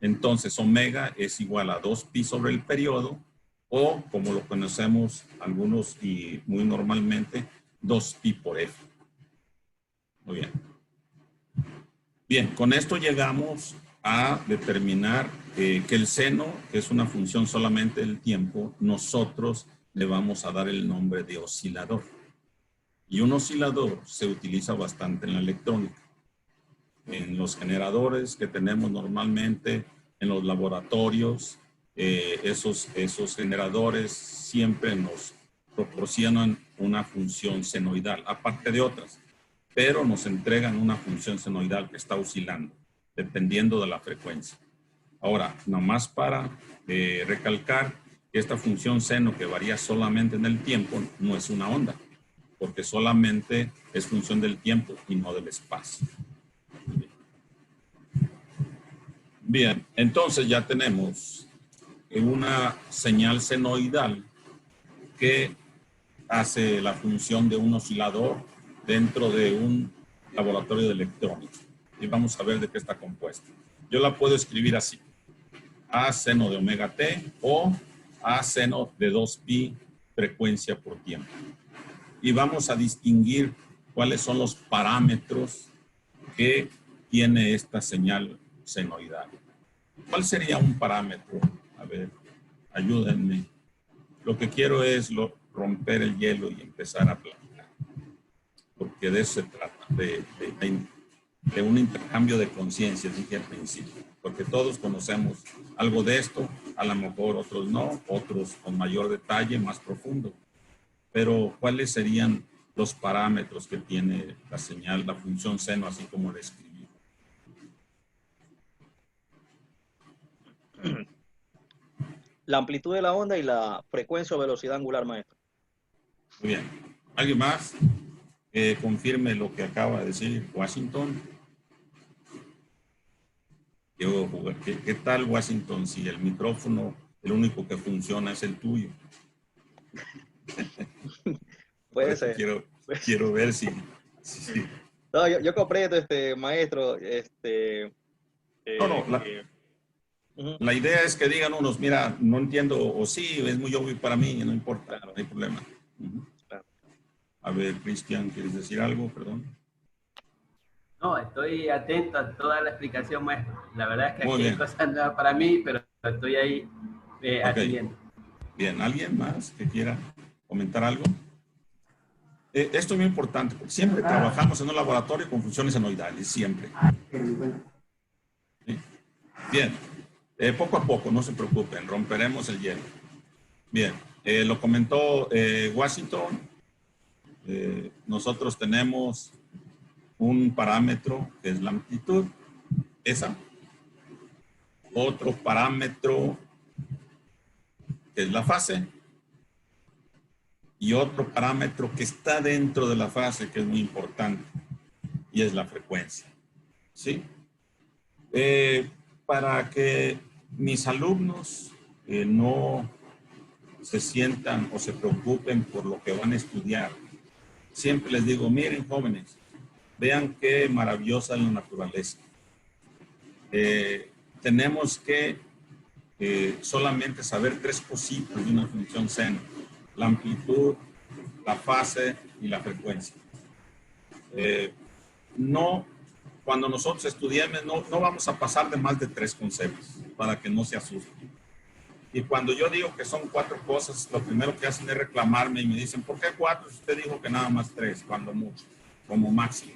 Entonces omega es igual a 2pi sobre el periodo o, como lo conocemos algunos y muy normalmente, 2pi por f. Muy bien. Bien, con esto llegamos a determinar que el seno, que es una función solamente del tiempo, nosotros le vamos a dar el nombre de oscilador. Y un oscilador se utiliza bastante en la electrónica. En los generadores que tenemos normalmente en los laboratorios, esos generadores siempre nos proporcionan una función senoidal, aparte de otras, pero nos entregan una función senoidal que está oscilando, dependiendo de la frecuencia. Ahora, nomás para recalcar que esta función seno que varía solamente en el tiempo no es una onda, porque solamente es función del tiempo y no del espacio. Bien, entonces ya tenemos una señal senoidal que hace la función de un oscilador dentro de un laboratorio de electrónica. Y vamos a ver de qué está compuesta. Yo la puedo escribir así. A seno de omega t o A seno de 2pi frecuencia por tiempo. Y vamos a distinguir cuáles son los parámetros que tiene esta señal senoidal. ¿Cuál sería un parámetro? A ver, ayúdenme. Lo que quiero es romper el hielo y empezar a platicar. Porque de eso se trata, de de un intercambio de conciencia, dije al principio, porque todos conocemos algo de esto, a lo mejor otros no, otros con mayor detalle, más profundo. Pero, ¿cuáles serían los parámetros que tiene la señal, la función seno, así como la escribí? La amplitud de la onda y la frecuencia o velocidad angular, maestro. Muy bien. ¿Alguien más confirme lo que acaba de decir Washington? ¿Qué tal, Washington, si el micrófono, el único que funciona es el tuyo? Puede ser. Quiero ver si... No, yo comprendo, maestro. La idea es que digan unos, mira, no entiendo, o sí, es muy obvio para mí, no importa, no hay problema. Claro. A ver, Cristian, ¿quieres decir algo? Perdón. No, estoy atento a toda la explicación, maestro. La verdad es que Muy aquí hay bien. cosas nuevas para mí, pero estoy ahí atendiendo. Bien, ¿alguien más que quiera comentar algo? Esto es muy importante, porque siempre trabajamos en un laboratorio con funciones senoidales, siempre. ¿Sí? Bien, poco a poco, no se preocupen, romperemos el hielo. Bien, lo comentó Washington. Nosotros tenemos un parámetro que es la amplitud, esa. Otro parámetro que es la fase. Y otro parámetro que está dentro de la fase, que es muy importante, y es la frecuencia. ¿Sí? Para que mis alumnos no se sientan o se preocupen por lo que van a estudiar, siempre les digo, miren, jóvenes, vean qué maravillosa es la naturaleza. Tenemos que solamente saber tres cositas de una función seno: la amplitud, la fase y la frecuencia. Cuando nosotros estudiemos, no vamos a pasar de más de tres conceptos para que no se asusten. Y cuando yo digo que son cuatro cosas, lo primero que hacen es reclamarme y me dicen, ¿por qué cuatro? Usted dijo que nada más tres, cuando mucho, como máximo.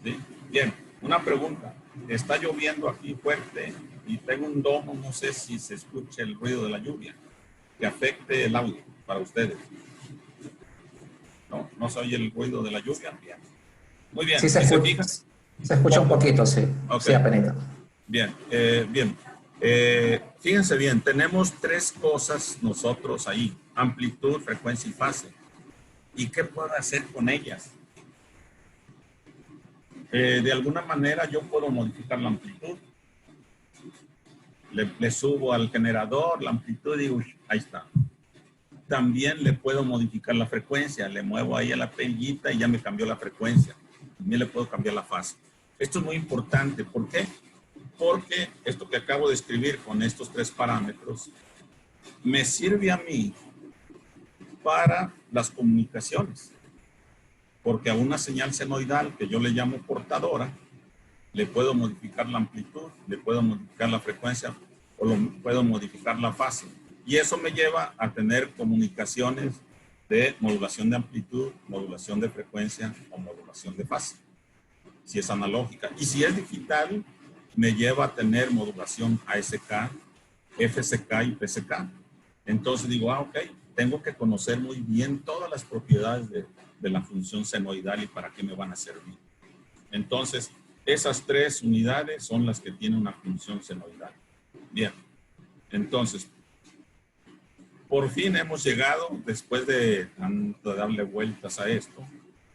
¿Sí? Bien, una pregunta. Está lloviendo aquí fuerte y tengo un domo, no sé si se escucha el ruido de la lluvia, que afecte el audio para ustedes. No se oye el ruido de la lluvia. Bien. Muy bien. Sí, se escucha un poquito, sí. Okay. Sí, apenas. Bien, bien. Fíjense bien, tenemos tres cosas nosotros ahí: amplitud, frecuencia y fase. ¿Y qué puedo hacer con ellas? De alguna manera yo puedo modificar la amplitud. Le subo al generador la amplitud y ahí está. También le puedo modificar la frecuencia. Le muevo ahí a la perillita y ya me cambió la frecuencia. También le puedo cambiar la fase. Esto es muy importante. ¿Por qué? Porque esto que acabo de escribir con estos tres parámetros me sirve a mí para las comunicaciones. Porque a una señal senoidal que yo le llamo portadora, le puedo modificar la amplitud, le puedo modificar la frecuencia o puedo modificar la fase. Y eso me lleva a tener comunicaciones de modulación de amplitud, modulación de frecuencia o modulación de fase, si es analógica. Y si es digital, me lleva a tener modulación ASK, FSK y PSK. Entonces digo, ok, tengo que conocer muy bien todas las propiedades de la función senoidal y para qué me van a servir. Entonces, esas tres unidades son las que tienen una función senoidal. Bien, entonces, por fin hemos llegado, después de darle vueltas a esto,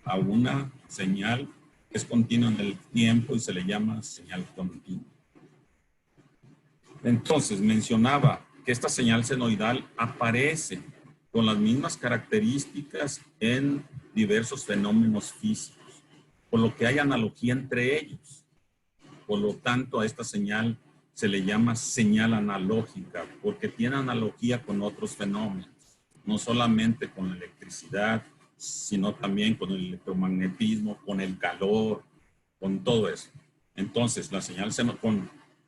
a una señal que es continua en el tiempo y se le llama señal continua. Entonces, mencionaba que esta señal senoidal aparece con las mismas características en diversos fenómenos físicos, por lo que hay analogía entre ellos. Por lo tanto, a esta señal se le llama señal analógica, porque tiene analogía con otros fenómenos, no solamente con la electricidad, sino también con el electromagnetismo, con el calor, con todo eso. Entonces, la señal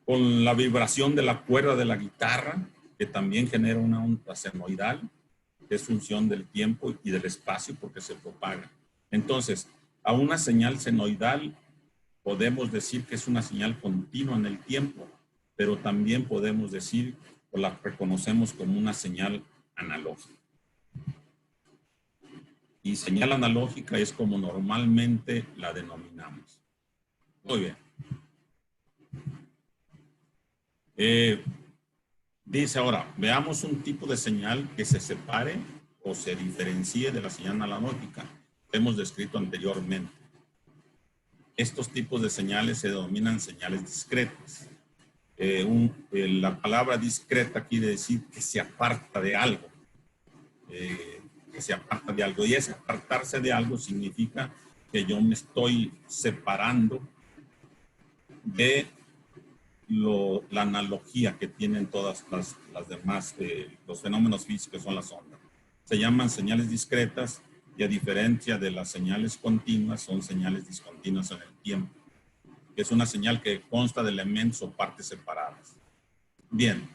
con la vibración de la cuerda de la guitarra, que también genera una onda senoidal, que es función del tiempo y del espacio porque se propaga. Entonces, a una señal senoidal podemos decir que es una señal continua en el tiempo, pero también podemos decir o la reconocemos como una señal analógica. Y señal analógica es como normalmente la denominamos. Muy bien. Dice ahora, veamos un tipo de señal que se separe o se diferencie de la señal analógica que hemos descrito anteriormente. Estos tipos de señales se denominan señales discretas. La palabra discreta quiere decir que se aparta de algo. Que se aparta de algo. Y ese apartarse de algo significa que yo me estoy separando de la analogía que tienen todas las demás, los fenómenos físicos son las ondas. Se llaman señales discretas y a diferencia de las señales continuas, son señales discontinuas en el tiempo. Es una señal que consta de elementos o partes separadas. Bien,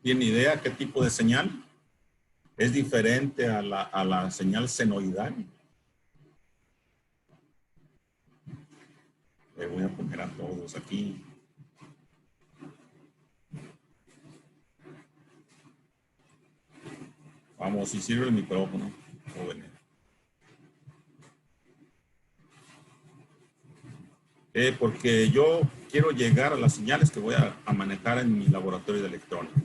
¿tiene idea qué tipo de señal? ¿Es diferente a la señal senoidal? Le voy a poner a todos aquí. Vamos, si sirve el micrófono, jóvenes. Porque yo quiero llegar a las señales que voy a manejar en mi laboratorio de electrónica.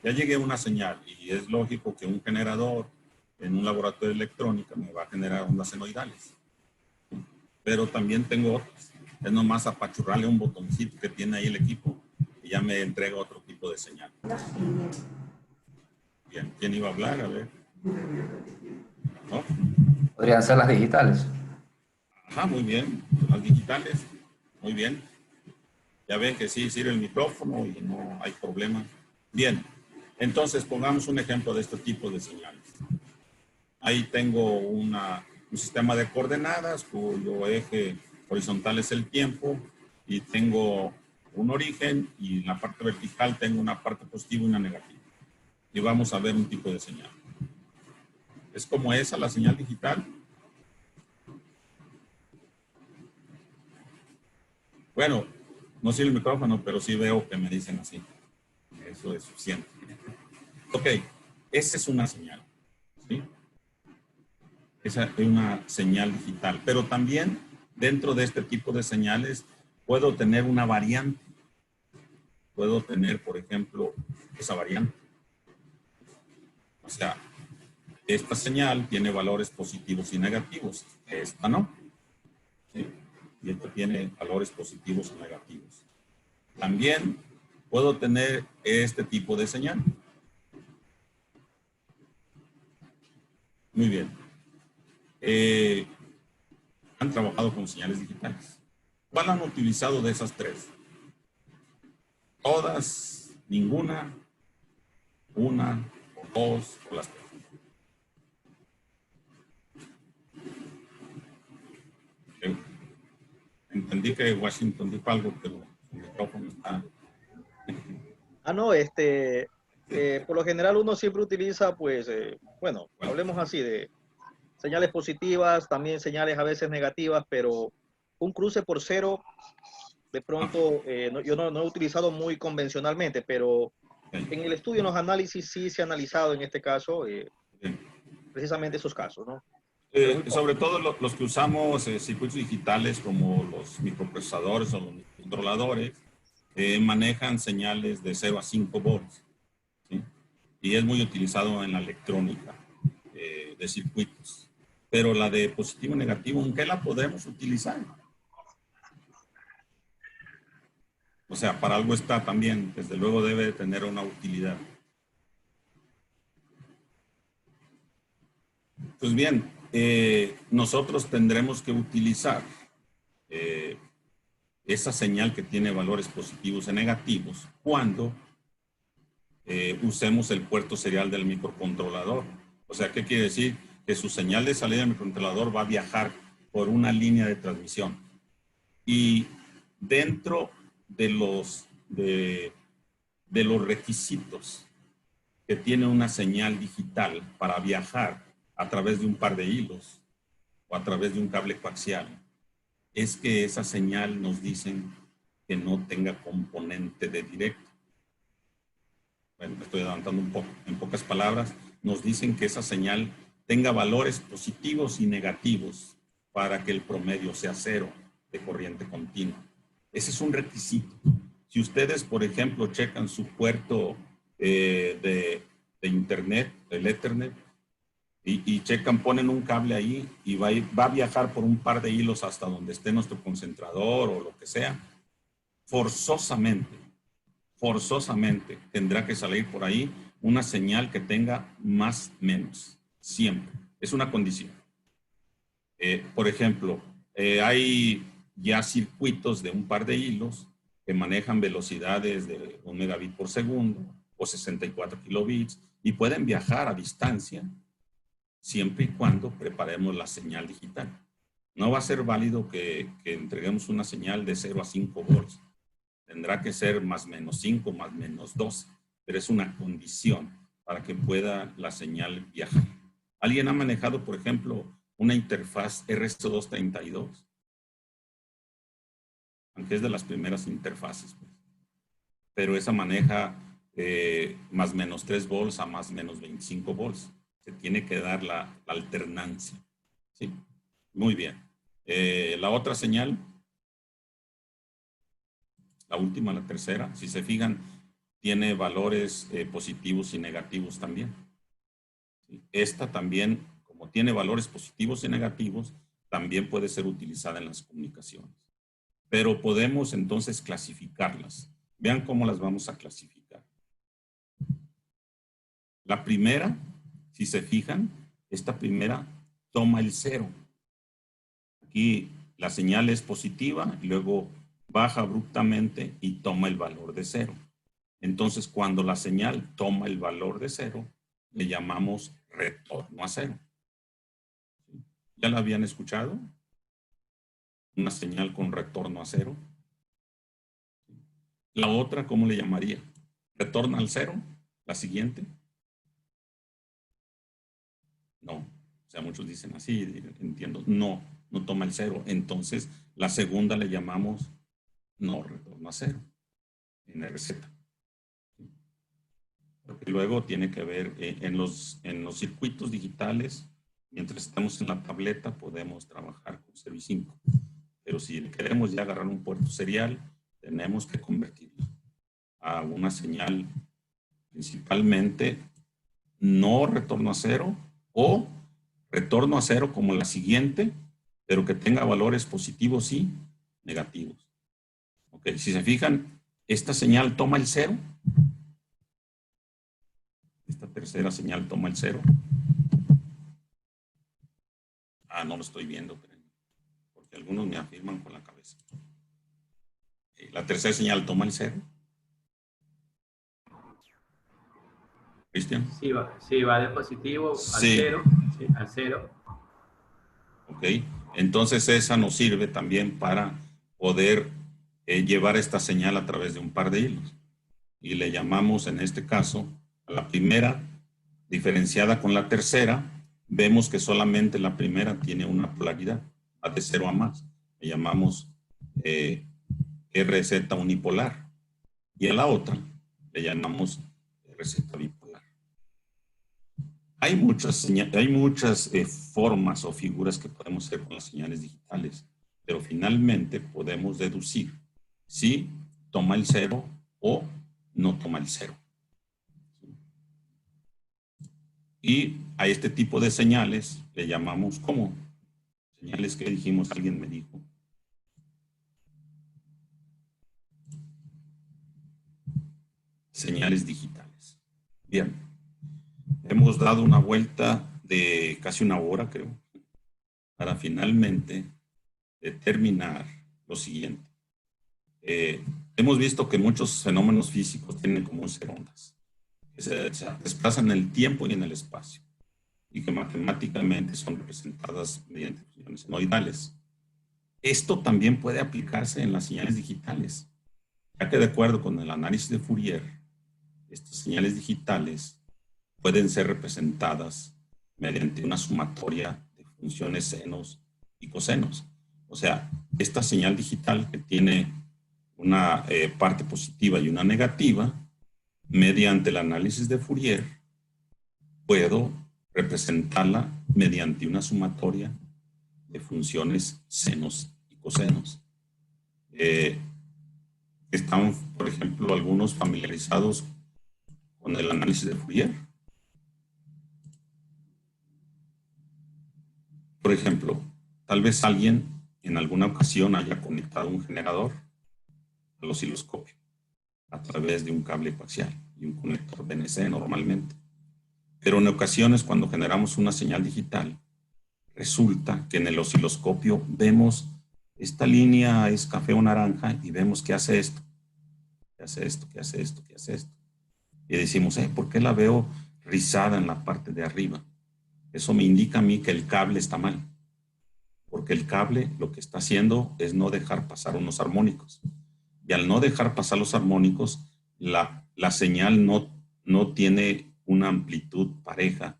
Ya llegué a una señal y es lógico que un generador en un laboratorio de electrónica me va a generar ondas senoidales. Pero también tengo otras. Es nomás apachurrarle un botoncito que tiene ahí el equipo y ya me entrega otro tipo de señal. Bien, ¿quién iba a hablar? A ver. ¿No? Podrían ser las digitales. Ajá, muy bien. Las digitales. Muy bien. Ya ven que sí sirve el micrófono y no hay problema. Bien. Entonces, pongamos un ejemplo de este tipo de señales. Ahí tengo un sistema de coordenadas cuyo eje horizontal es el tiempo y tengo un origen y en la parte vertical tengo una parte positiva y una negativa. Y vamos a ver un tipo de señal. ¿Es como esa la señal digital? Bueno, no sirve el micrófono, pero sí veo que me dicen así. Eso es suficiente. Ok, esa es una señal. ¿Sí? Esa es una señal digital. Pero también dentro de este tipo de señales puedo tener una variante. Puedo tener, por ejemplo, esa variante. O sea, esta señal tiene valores positivos y negativos. Esta no. ¿Sí? Y esta tiene valores positivos y negativos. También puedo tener este tipo de señal. Muy bien. Han trabajado con señales digitales. ¿Cuál han utilizado de esas tres? Todas, ninguna, una, o dos, o las tres. Entendí que Washington dijo algo, pero el micrófono está... No, por lo general uno siempre utiliza, pues, bueno, hablemos así de señales positivas, también señales a veces negativas, pero un cruce por cero, de pronto, yo no he utilizado muy convencionalmente, pero en el estudio, en los análisis, sí se ha analizado en este caso, precisamente esos casos, ¿no? Sobre todo los que usamos circuitos digitales como los microprocesadores o los controladores, manejan señales de 0 a 5 volts. ¿Sí? Y es muy utilizado en la electrónica de circuitos. Pero la de positivo y negativo, ¿en qué la podemos utilizar? O sea, para algo está también, desde luego debe de tener una utilidad. Pues bien, nosotros tendremos que utilizar esa señal que tiene valores positivos y negativos cuando usemos el puerto serial del microcontrolador. O sea, ¿qué quiere decir? Que su señal de salida del microcontrolador va a viajar por una línea de transmisión. Y dentro de los requisitos que tiene una señal digital para viajar a través de un par de hilos o a través de un cable coaxial, es que esa señal nos dicen que no tenga componente de directo. Bueno, me estoy adelantando un poco. En pocas palabras, nos dicen que esa señal tenga valores positivos y negativos para que el promedio sea 0 de corriente continua. Ese es un requisito. Si ustedes, por ejemplo, checan su puerto de internet, el Ethernet, y checan, ponen un cable ahí y va a viajar por un par de hilos hasta donde esté nuestro concentrador o lo que sea, forzosamente tendrá que salir por ahí una señal que tenga más menos, siempre. Es una condición. Por ejemplo, hay ya circuitos de un par de hilos que manejan velocidades de 1 megabit por segundo o 64 kilobits y pueden viajar a distancia siempre y cuando preparemos la señal digital. No va a ser válido que entreguemos una señal de 0 a 5 volts. Tendrá que ser más menos 5, más menos 12, pero es una condición para que pueda la señal viajar. ¿Alguien ha manejado, por ejemplo, una interfaz RS232? Aunque es de las primeras interfaces, pues. Pero esa maneja más menos 3 volts a más menos 25 volts. Se tiene que dar la alternancia. ¿Sí? Muy bien. La otra señal, la última, la tercera, si se fijan, tiene valores positivos y negativos también. ¿Sí? Esta también, como tiene valores positivos y negativos, también puede ser utilizada en las comunicaciones. Pero podemos entonces clasificarlas. Vean cómo las vamos a clasificar. La primera, si se fijan, esta primera toma el 0. Aquí la señal es positiva y luego baja abruptamente y toma el valor de 0. Entonces, cuando la señal toma el valor de 0, le llamamos retorno a 0. ¿Ya la habían escuchado? Una señal con retorno a 0. La otra, ¿cómo le llamaría? ¿Retorna al 0? ¿La siguiente? No. O sea, muchos dicen así, entiendo. No, no toma el 0. Entonces, la segunda le llamamos no retorno a 0 en receta. Porque luego tiene que ver en los circuitos digitales, mientras estamos en la tableta, podemos trabajar con Service5. Pero si queremos ya agarrar un puerto serial, tenemos que convertirlo a una señal principalmente no retorno a 0 o retorno a 0 como la siguiente, pero que tenga valores positivos y negativos. Ok, si se fijan, esta señal toma el 0. Esta tercera señal toma el 0. Ah, no lo estoy viendo, porque algunos me afirman con la cabeza. La tercera señal toma el 0. ¿Cristian? Sí, va de positivo al 0. Sí, al 0. Ok, entonces esa nos sirve también para poder llevar esta señal a través de un par de hilos. Y le llamamos en este caso a la primera diferenciada con la tercera. Vemos que solamente la primera tiene una polaridad, va de 0 a más. Le llamamos RZ unipolar. Y a la otra le llamamos RZ bipolar. Hay muchas formas o figuras que podemos hacer con las señales digitales, pero finalmente podemos deducir si toma el 0 o no toma el 0. Y a este tipo de señales le llamamos ¿cómo? Señales que dijimos, alguien me dijo. Señales digitales. Bien. Hemos dado una vuelta de casi una hora, creo, para finalmente determinar lo siguiente. Hemos visto que muchos fenómenos físicos tienen como ser ondas, que se desplazan en el tiempo y en el espacio, y que matemáticamente son representadas mediante funciones senoidales. Esto también puede aplicarse en las señales digitales, ya que de acuerdo con el análisis de Fourier, estas señales digitales pueden ser representadas mediante una sumatoria de funciones senos y cosenos. O sea, esta señal digital que tiene una parte positiva y una negativa, mediante el análisis de Fourier, puedo representarla mediante una sumatoria de funciones senos y cosenos. Están, por ejemplo, algunos familiarizados con el análisis de Fourier. Por ejemplo, tal vez alguien en alguna ocasión haya conectado un generador al osciloscopio a través de un cable coaxial y un conector BNC normalmente. Pero en ocasiones, cuando generamos una señal digital, resulta que en el osciloscopio vemos esta línea es café o naranja y vemos que hace esto, que hace esto, que hace esto, que hace esto. Y decimos, ¿por qué la veo rizada en la parte de arriba? Eso me indica a mí que el cable está mal. Porque el cable lo que está haciendo es no dejar pasar unos armónicos. Y al no dejar pasar los armónicos, la señal no tiene una amplitud pareja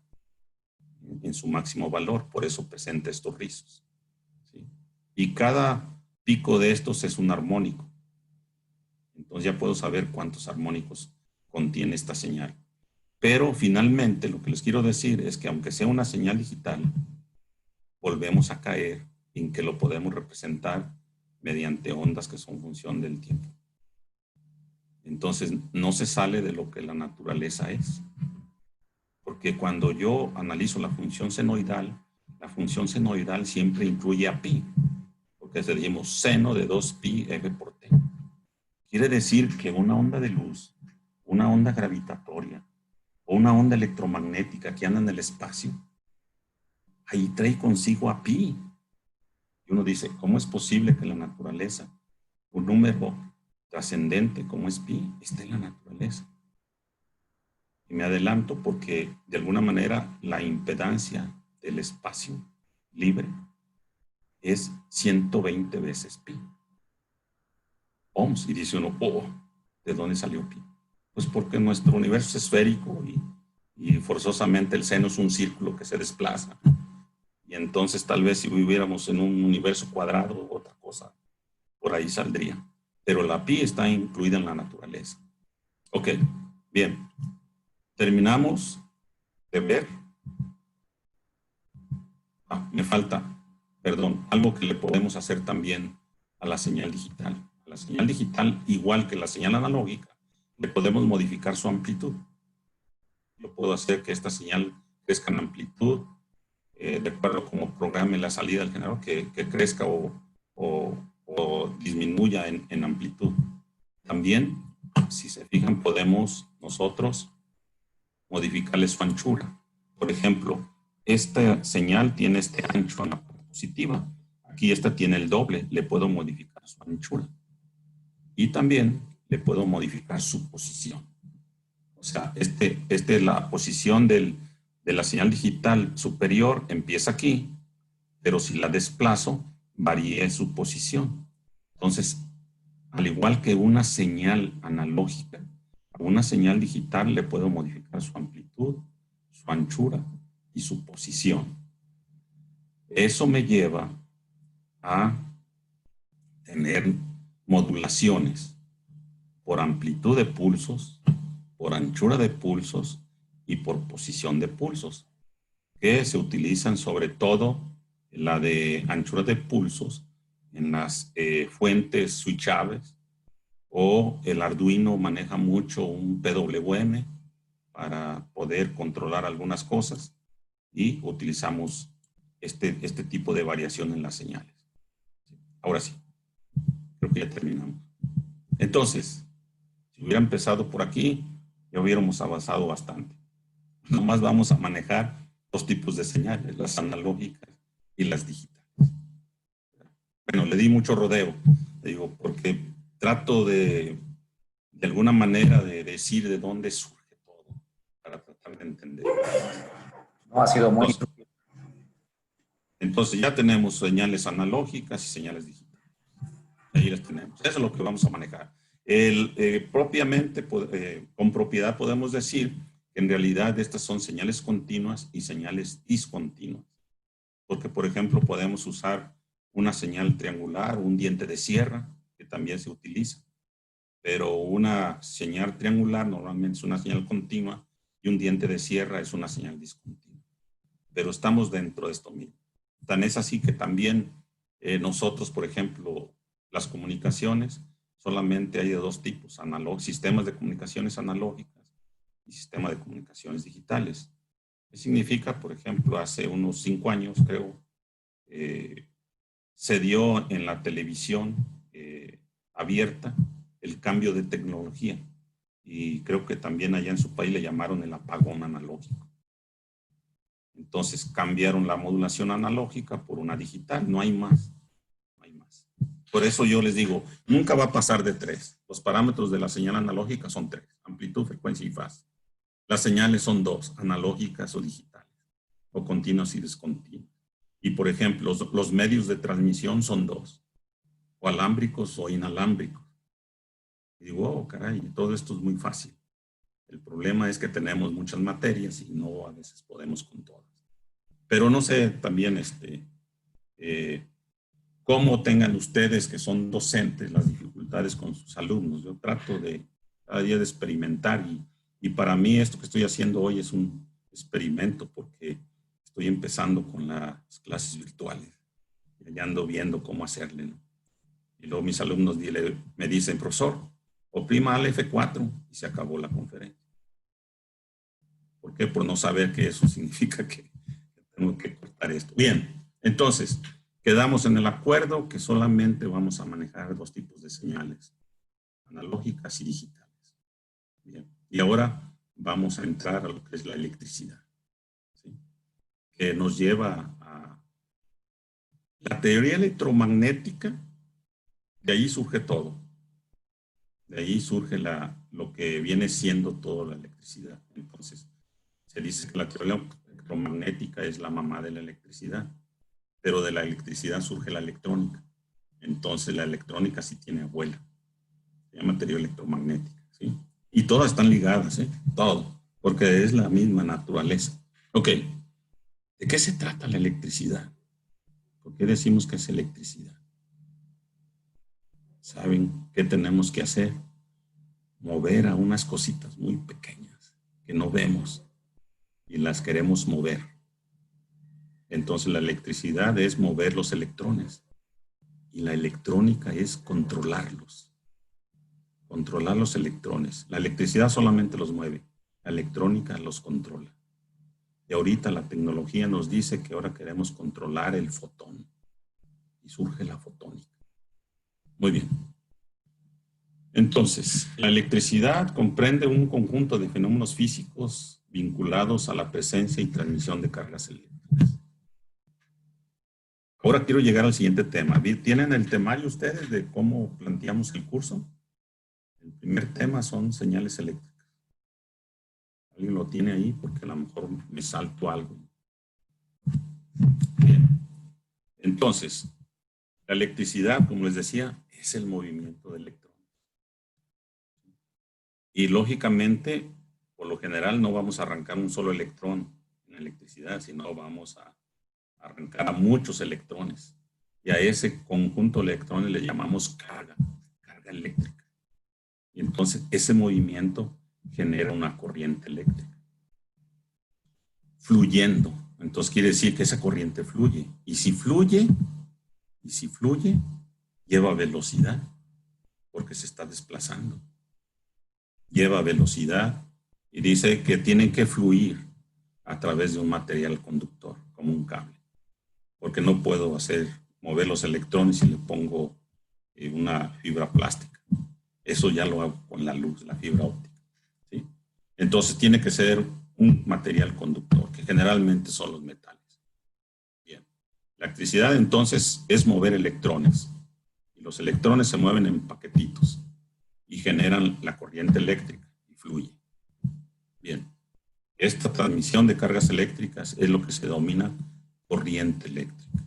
en su máximo valor. Por eso presenta estos rizos. ¿Sí? Y cada pico de estos es un armónico. Entonces ya puedo saber cuántos armónicos contiene esta señal. Pero finalmente lo que les quiero decir es que aunque sea una señal digital, volvemos a caer en que lo podemos representar mediante ondas que son función del tiempo. Entonces no se sale de lo que la naturaleza es. Porque cuando yo analizo la función senoidal siempre incluye a pi. Porque decimos seno de 2pi f por t. Quiere decir que una onda de luz, una onda gravitatoria o una onda electromagnética que anda en el espacio, ahí trae consigo a pi. Y uno dice, ¿cómo es posible que la naturaleza, un número trascendente como es pi, esté en la naturaleza? Y me adelanto porque de alguna manera la impedancia del espacio libre es 120 veces pi. Ohms. Y dice uno, ¿de dónde salió pi? Pues porque nuestro universo es esférico y forzosamente el seno es un círculo que se desplaza. Y entonces tal vez si viviéramos en un universo cuadrado, otra cosa por ahí saldría. Pero la pi está incluida en la naturaleza. Ok, bien. Terminamos de ver. Me falta, perdón, algo que le podemos hacer también a la señal digital. A la señal digital, igual que la señal analógica, le podemos modificar su amplitud. Yo puedo hacer que esta señal crezca en amplitud, de acuerdo como programe la salida del generador, que crezca o disminuya en amplitud. También, si se fijan, podemos nosotros modificarle su anchura. Por ejemplo, esta señal tiene este ancho en la parte positiva. Aquí esta tiene el doble, le puedo modificar su anchura. Y también le puedo modificar su posición. O sea, la posición de la señal digital superior empieza aquí, pero si la desplazo, varíe su posición. Entonces, al igual que una señal analógica, a una señal digital le puedo modificar su amplitud, su anchura y su posición. Eso me lleva a tener modulaciones por amplitud de pulsos, por anchura de pulsos y por posición de pulsos, que se utilizan sobre todo la de anchura de pulsos en las fuentes switchables, o el Arduino maneja mucho un PWM para poder controlar algunas cosas y utilizamos este tipo de variación en las señales. Ahora sí, creo que ya terminamos. Entonces, si hubiera empezado por aquí, ya hubiéramos avanzado bastante. Nomás vamos a manejar dos tipos de señales, las analógicas y las digitales. Bueno, le di mucho rodeo, digo, porque trato de alguna manera de decir de dónde surge todo, para tratar de entender. No, ha sido muy... Entonces ya tenemos señales analógicas y señales digitales. Ahí las tenemos. Eso es lo que vamos a manejar. Propiamente, con propiedad podemos decir que en realidad estas son señales continuas y señales discontinuas. Porque, por ejemplo, podemos usar una señal triangular, un diente de sierra, que también se utiliza. Pero una señal triangular normalmente es una señal continua y un diente de sierra es una señal discontinua. Pero estamos dentro de esto mismo. Tan es así que también nosotros, por ejemplo, las comunicaciones, solamente hay de dos tipos, sistemas de comunicaciones analógicas y sistemas de comunicaciones digitales. ¿Qué significa? Por ejemplo, hace unos 5 años, creo, se dio en la televisión abierta el cambio de tecnología. Y creo que también allá en su país le llamaron el apagón analógico. Entonces cambiaron la modulación analógica por una digital, no hay más. No hay más. Por eso yo les digo, nunca va a pasar de 3. Los parámetros de la señal analógica son 3, amplitud, frecuencia y fase. Las señales son 2, analógicas o digitales, o continuas y discontinuas. Y por ejemplo, los medios de transmisión son 2, o alámbricos o inalámbricos. Y digo, oh, caray, todo esto es muy fácil. El problema es que tenemos muchas materias y no a veces podemos con todas. Pero no sé también cómo tengan ustedes que son docentes las dificultades con sus alumnos. Yo trato de cada día de experimentar y para mí esto que estoy haciendo hoy es un experimento porque estoy empezando con las clases virtuales. Y ya ando viendo cómo hacerle, ¿no? Y luego mis alumnos me dicen, profesor, oprima al F4 y se acabó la conferencia. ¿Por qué? Por no saber que eso significa que tengo que cortar esto. Bien, entonces, quedamos en el acuerdo que solamente vamos a manejar 2 tipos de señales, analógicas y digitales. Bien, y ahora vamos a entrar a lo que es la electricidad, ¿sí? Que nos lleva a la teoría electromagnética. De ahí surge todo. De ahí surge lo que viene siendo toda la electricidad. Entonces, se dice que la teoría electromagnética es la mamá de la electricidad, pero de la electricidad surge la electrónica. Entonces, la electrónica sí tiene abuela. Se llama teoría electromagnética, ¿sí? Y todas están ligadas, ¿eh? Todo, porque es la misma naturaleza. Ok, ¿de qué se trata la electricidad? ¿Por qué decimos que es electricidad? ¿Saben qué tenemos que hacer? Mover a unas cositas muy pequeñas que no vemos y las queremos mover. Entonces la electricidad es mover los electrones y la electrónica es controlarlos. Controlar los electrones. La electricidad solamente los mueve, la electrónica los controla. Y ahorita la tecnología nos dice que ahora queremos controlar el fotón y surge la fotónica. Muy bien. Entonces, la electricidad comprende un conjunto de fenómenos físicos vinculados a la presencia y transmisión de cargas eléctricas. Ahora quiero llegar al siguiente tema. ¿Tienen el temario ustedes de cómo planteamos el curso? El primer tema son señales eléctricas. ¿Alguien lo tiene ahí? Porque a lo mejor me salto algo. Bien. Entonces, la electricidad, como les decía, es el movimiento de electrones. Y lógicamente, por lo general, no vamos a arrancar un solo electrón en electricidad, sino vamos a arrancar a muchos electrones. Y a ese conjunto de electrones le llamamos carga eléctrica. Y entonces ese movimiento genera una corriente eléctrica. Fluyendo. Entonces quiere decir que esa corriente fluye. Y si fluye, lleva velocidad, porque se está desplazando. Lleva velocidad y dice que tiene que fluir a través de un material conductor, como un cable. Porque no puedo mover los electrones si le pongo una fibra plástica. Eso ya lo hago con la luz, la fibra óptica, ¿sí? Entonces tiene que ser un material conductor, que generalmente son los metales. Bien. La electricidad entonces es mover electrones. Y los electrones se mueven en paquetitos y generan la corriente eléctrica y fluye. Bien. Esta transmisión de cargas eléctricas es lo que se denomina corriente eléctrica.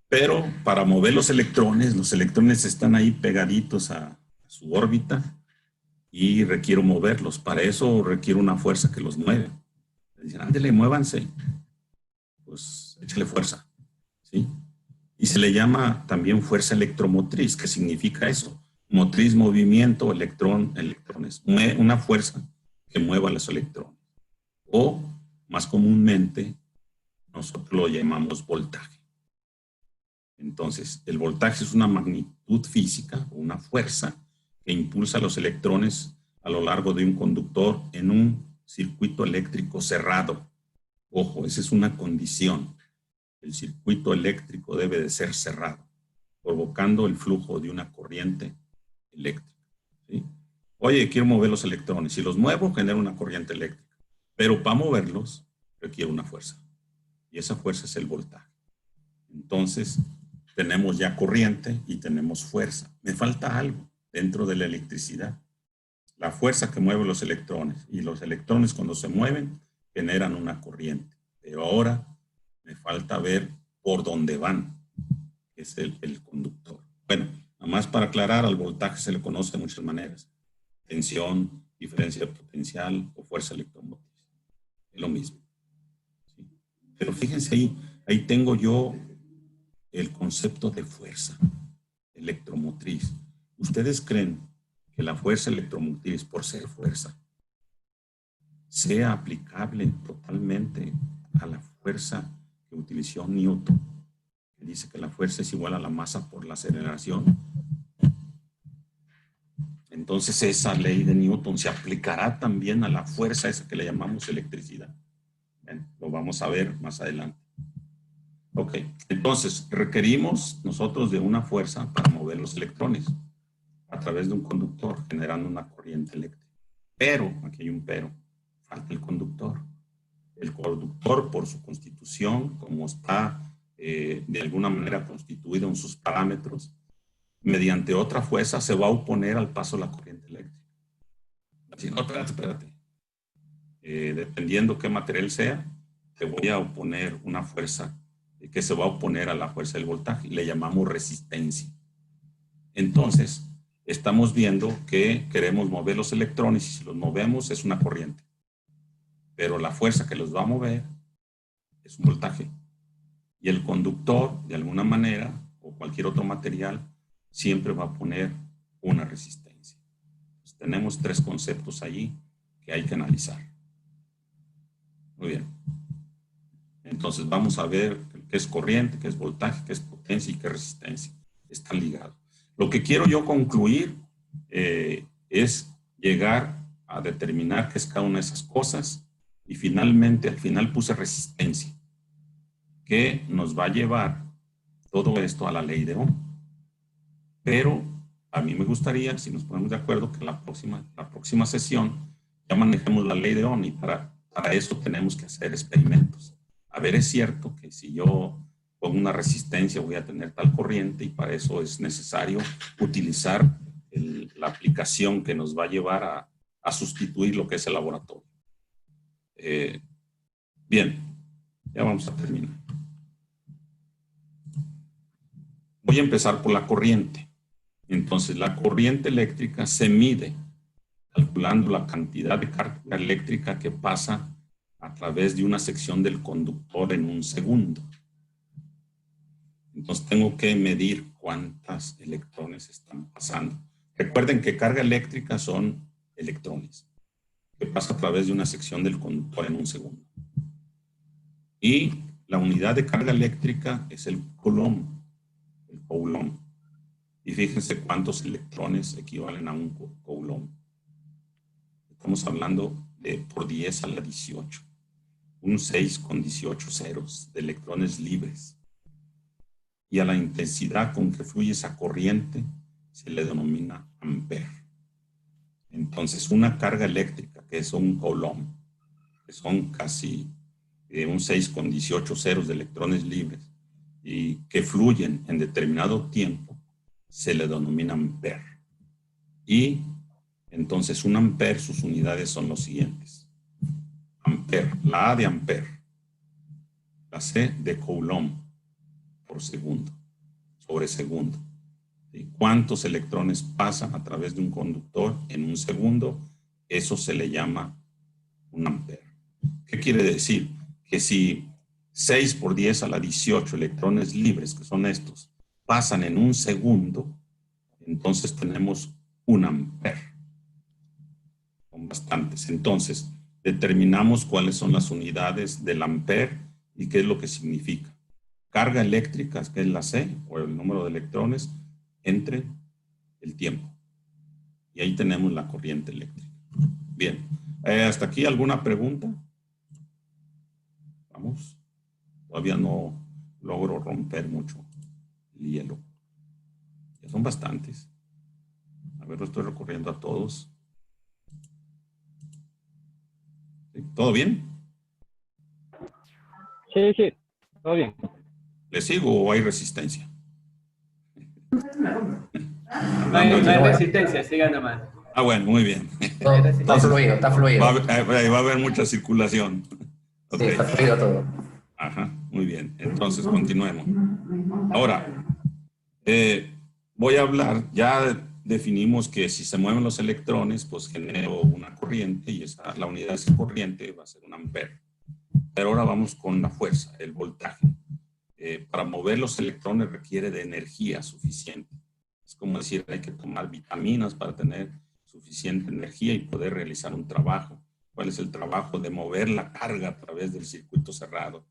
Pero para mover los electrones están ahí pegaditos a su órbita y requiero moverlos. Para eso requiere una fuerza que los mueve. Le dicen, ándele, muévanse. Pues échale fuerza. se le llama también fuerza electromotriz. ¿Qué significa eso? Motriz, movimiento, electrones. Una fuerza que mueva los electrones. O, más comúnmente, nosotros lo llamamos voltaje. Entonces, el voltaje es una magnitud física, o una fuerza que impulsa los electrones a lo largo de un conductor en un circuito eléctrico cerrado. Ojo, esa es una condición. El circuito eléctrico debe de ser cerrado, provocando el flujo de una corriente eléctrica. ¿Sí? Oye, quiero mover los electrones. Si los muevo, genera una corriente eléctrica. Pero para moverlos, requiere una fuerza. Y esa fuerza es el voltaje. Entonces, tenemos ya corriente y tenemos fuerza. Me falta algo dentro de la electricidad. La fuerza que mueve los electrones. Y los electrones, cuando se mueven, generan una corriente. Pero ahora me falta ver por dónde van, que es el conductor. Bueno, nada más para aclarar, al voltaje se le conoce de muchas maneras. Tensión, diferencia de potencial o fuerza electromotriz. Es lo mismo. ¿Sí? Pero fíjense ahí tengo yo el concepto de fuerza electromotriz. ¿Ustedes creen que la fuerza electromotriz, por ser fuerza, sea aplicable totalmente a la fuerza que utilizó Newton, que dice que la fuerza es igual a la masa por la aceleración? Entonces esa ley de Newton se aplicará también a la fuerza esa que le llamamos electricidad. Bien, lo vamos a ver más adelante. Ok, entonces requerimos nosotros de una fuerza para mover los electrones a través de un conductor, generando una corriente eléctrica. Pero, aquí hay un pero, falta el conductor. El conductor, por su constitución, como está de alguna manera constituido en sus parámetros, mediante otra fuerza se va a oponer al paso de la corriente eléctrica. Así, no, espérate. Dependiendo qué material sea, te voy a oponer una fuerza que se va a oponer a la fuerza del voltaje. Le llamamos resistencia. Entonces, estamos viendo que queremos mover los electrones y si los movemos es una corriente. Pero la fuerza que los va a mover es un voltaje. Y el conductor, de alguna manera, o cualquier otro material, siempre va a poner una resistencia. Entonces, tenemos tres conceptos allí que hay que analizar. Muy bien. Entonces vamos a ver qué es corriente, qué es voltaje, qué es potencia y qué es resistencia. Están ligados. Lo que quiero yo concluir es llegar a determinar qué es cada una de esas cosas y finalmente, al final puse resistencia, que nos va a llevar todo esto a la ley de Ohm. Pero a mí me gustaría, si nos ponemos de acuerdo, que la próxima sesión ya manejemos la ley de Ohm y para eso tenemos que hacer experimentos. A ver, es cierto que si yo pongo una resistencia voy a tener tal corriente y para eso es necesario utilizar la aplicación que nos va a llevar a sustituir lo que es el laboratorio. Bien, ya vamos a terminar. Voy a empezar por la corriente. Entonces, la corriente eléctrica se mide calculando la cantidad de carga eléctrica que pasa a través de una sección del conductor en un segundo. Entonces tengo que medir cuántos electrones están pasando. Recuerden que carga eléctrica son electrones que pasa a través de una sección del conductor en un segundo. Y la unidad de carga eléctrica es el coulomb. El coulomb. Y fíjense cuántos electrones equivalen a un coulomb. Estamos hablando de por 10 a la 18. Un 6 con 18 ceros de electrones libres. Y a la intensidad con que fluye esa corriente se le denomina ampere. Entonces, una carga eléctrica, que es un coulomb, que son casi un 6 con 18 ceros de electrones libres, y que fluyen en determinado tiempo, se le denomina ampere. Y entonces un ampere, sus unidades son los siguientes. Ampere, la A de ampere, la C de coulomb por segundo, sobre segundo. ¿Y cuántos electrones pasan a través de un conductor en un segundo? Eso se le llama un ampere. ¿Qué quiere decir? Que si 6 por 10 a la 18 electrones libres, que son estos, pasan en un segundo, entonces tenemos 1 ampere. Son bastantes. Entonces, determinamos cuáles son las unidades del ampere y qué es lo que significa. Carga eléctrica, que es la C, o el número de electrones, entre el tiempo. Y ahí tenemos la corriente eléctrica. Bien. ¿Hasta aquí alguna pregunta? Vamos. Todavía no logro romper mucho el hielo. Ya son bastantes. A ver, lo estoy recorriendo a todos. ¿Todo bien? Sí, sí, todo bien. ¿Le sigo o hay resistencia? No hay resistencia, siga nomás. Ah, bueno, muy bien. Está fluido, está fluido. Va a haber mucha circulación. Okay. Sí, está fluido todo. Ajá, muy bien. Entonces, continuemos. Ahora, voy a hablar, ya definimos que si se mueven los electrones, pues genero una corriente y la unidad de esa corriente va a ser un ampere. Pero ahora vamos con la fuerza, el voltaje. Para mover los electrones requiere de energía suficiente. Es como decir, hay que tomar vitaminas para tener suficiente energía y poder realizar un trabajo. ¿Cuál es el trabajo? De mover la carga a través del circuito cerrado.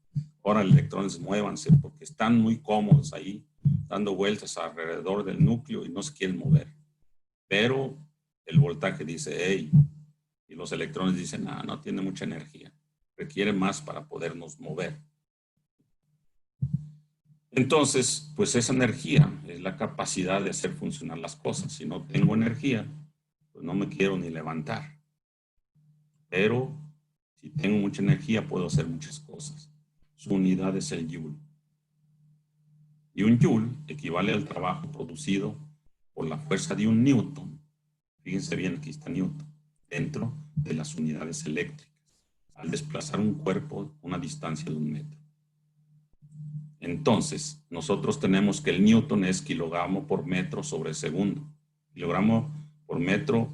Ahora los electrones muévanse porque están muy cómodos ahí, dando vueltas alrededor del núcleo y no se quieren mover. Pero el voltaje dice, hey, y los electrones dicen, no tiene mucha energía. Requiere más para podernos mover. Entonces, pues esa energía es la capacidad de hacer funcionar las cosas. Si no tengo energía, pues no me quiero ni levantar. Pero si tengo mucha energía, puedo hacer muchas cosas. Su unidad es el joule. Y un joule equivale al trabajo producido por la fuerza de un newton. Fíjense bien, aquí está newton, dentro de las unidades eléctricas, al desplazar un cuerpo a una distancia de 1 metro. Entonces, nosotros tenemos que el newton es kilogramo por metro sobre segundo. Kilogramo por metro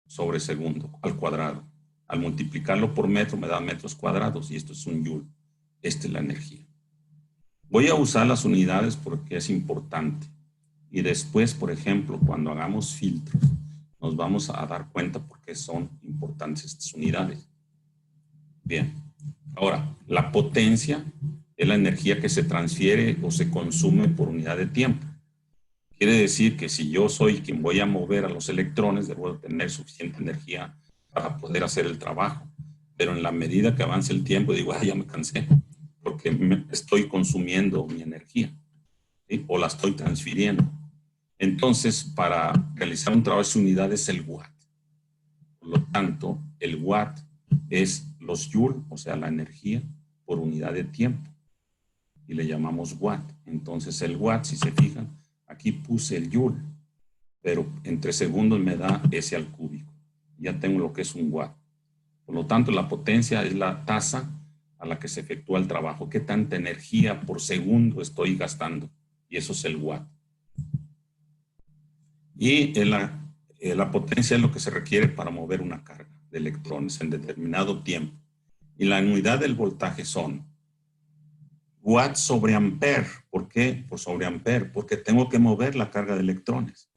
sobre segundo al cuadrado. Al multiplicarlo por metro me da metros cuadrados y esto es un joule. Esta es la energía. Voy a usar las unidades porque es importante. Y después, por ejemplo, cuando hagamos filtros, nos vamos a dar cuenta por qué son importantes estas unidades. Bien. Ahora, la potencia es la energía que se transfiere o se consume por unidad de tiempo. Quiere decir que si yo soy quien voy a mover a los electrones, debo tener suficiente energía para poder hacer el trabajo. Pero en la medida que avance el tiempo, digo, ya me cansé, porque estoy consumiendo mi energía, ¿sí? O la estoy transfiriendo. Entonces, para realizar un trabajo, esa unidad es el watt. Por lo tanto, el watt es los joules, o sea, la energía por unidad de tiempo. Y le llamamos watt. Entonces, el watt, si se fijan, aquí puse el joule, pero entre segundos me da S al cúbico. Ya tengo lo que es un watt. Por lo tanto, la potencia es la tasa a la que se efectúa el trabajo. ¿Qué tanta energía por segundo estoy gastando? Y eso es el watt. Y la potencia es lo que se requiere para mover una carga de electrones en determinado tiempo. Y la unidad del voltaje son watt sobre ampere. ¿Por qué? Por sobre ampere, porque tengo que mover la carga de electrones.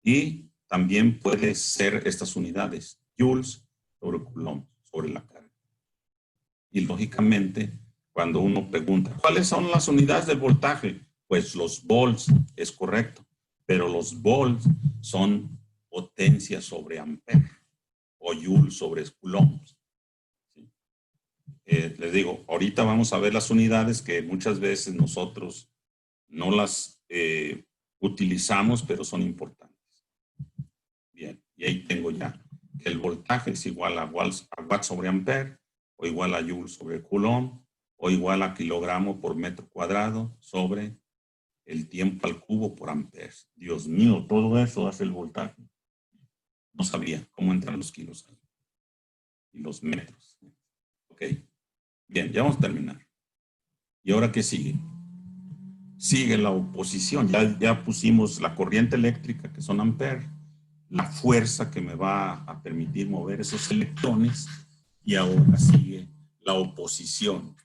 Y también puede ser estas unidades, joules sobre coulomb, sobre la carga. Y lógicamente, cuando uno pregunta, ¿cuáles son las unidades del voltaje? Pues los volts, es correcto, pero los volts son potencia sobre ampere o joule sobre coulomb. ¿Sí? Les digo, ahorita vamos a ver las unidades que muchas veces nosotros no las utilizamos, pero son importantes. Bien, y ahí tengo ya que el voltaje es igual a watt sobre ampere, o igual a joule sobre coulomb, o igual a kilogramo por metro cuadrado sobre el tiempo al cubo por ampere. Dios mío, todo eso hace el voltaje. No sabía cómo entran los kilos ahí. Y los metros. Ok. Bien, ya vamos a terminar. ¿Y ahora qué sigue? Sigue la oposición. Ya pusimos la corriente eléctrica, que son amperes, la fuerza que me va a permitir mover esos electrones, y ahora sigue la oposición.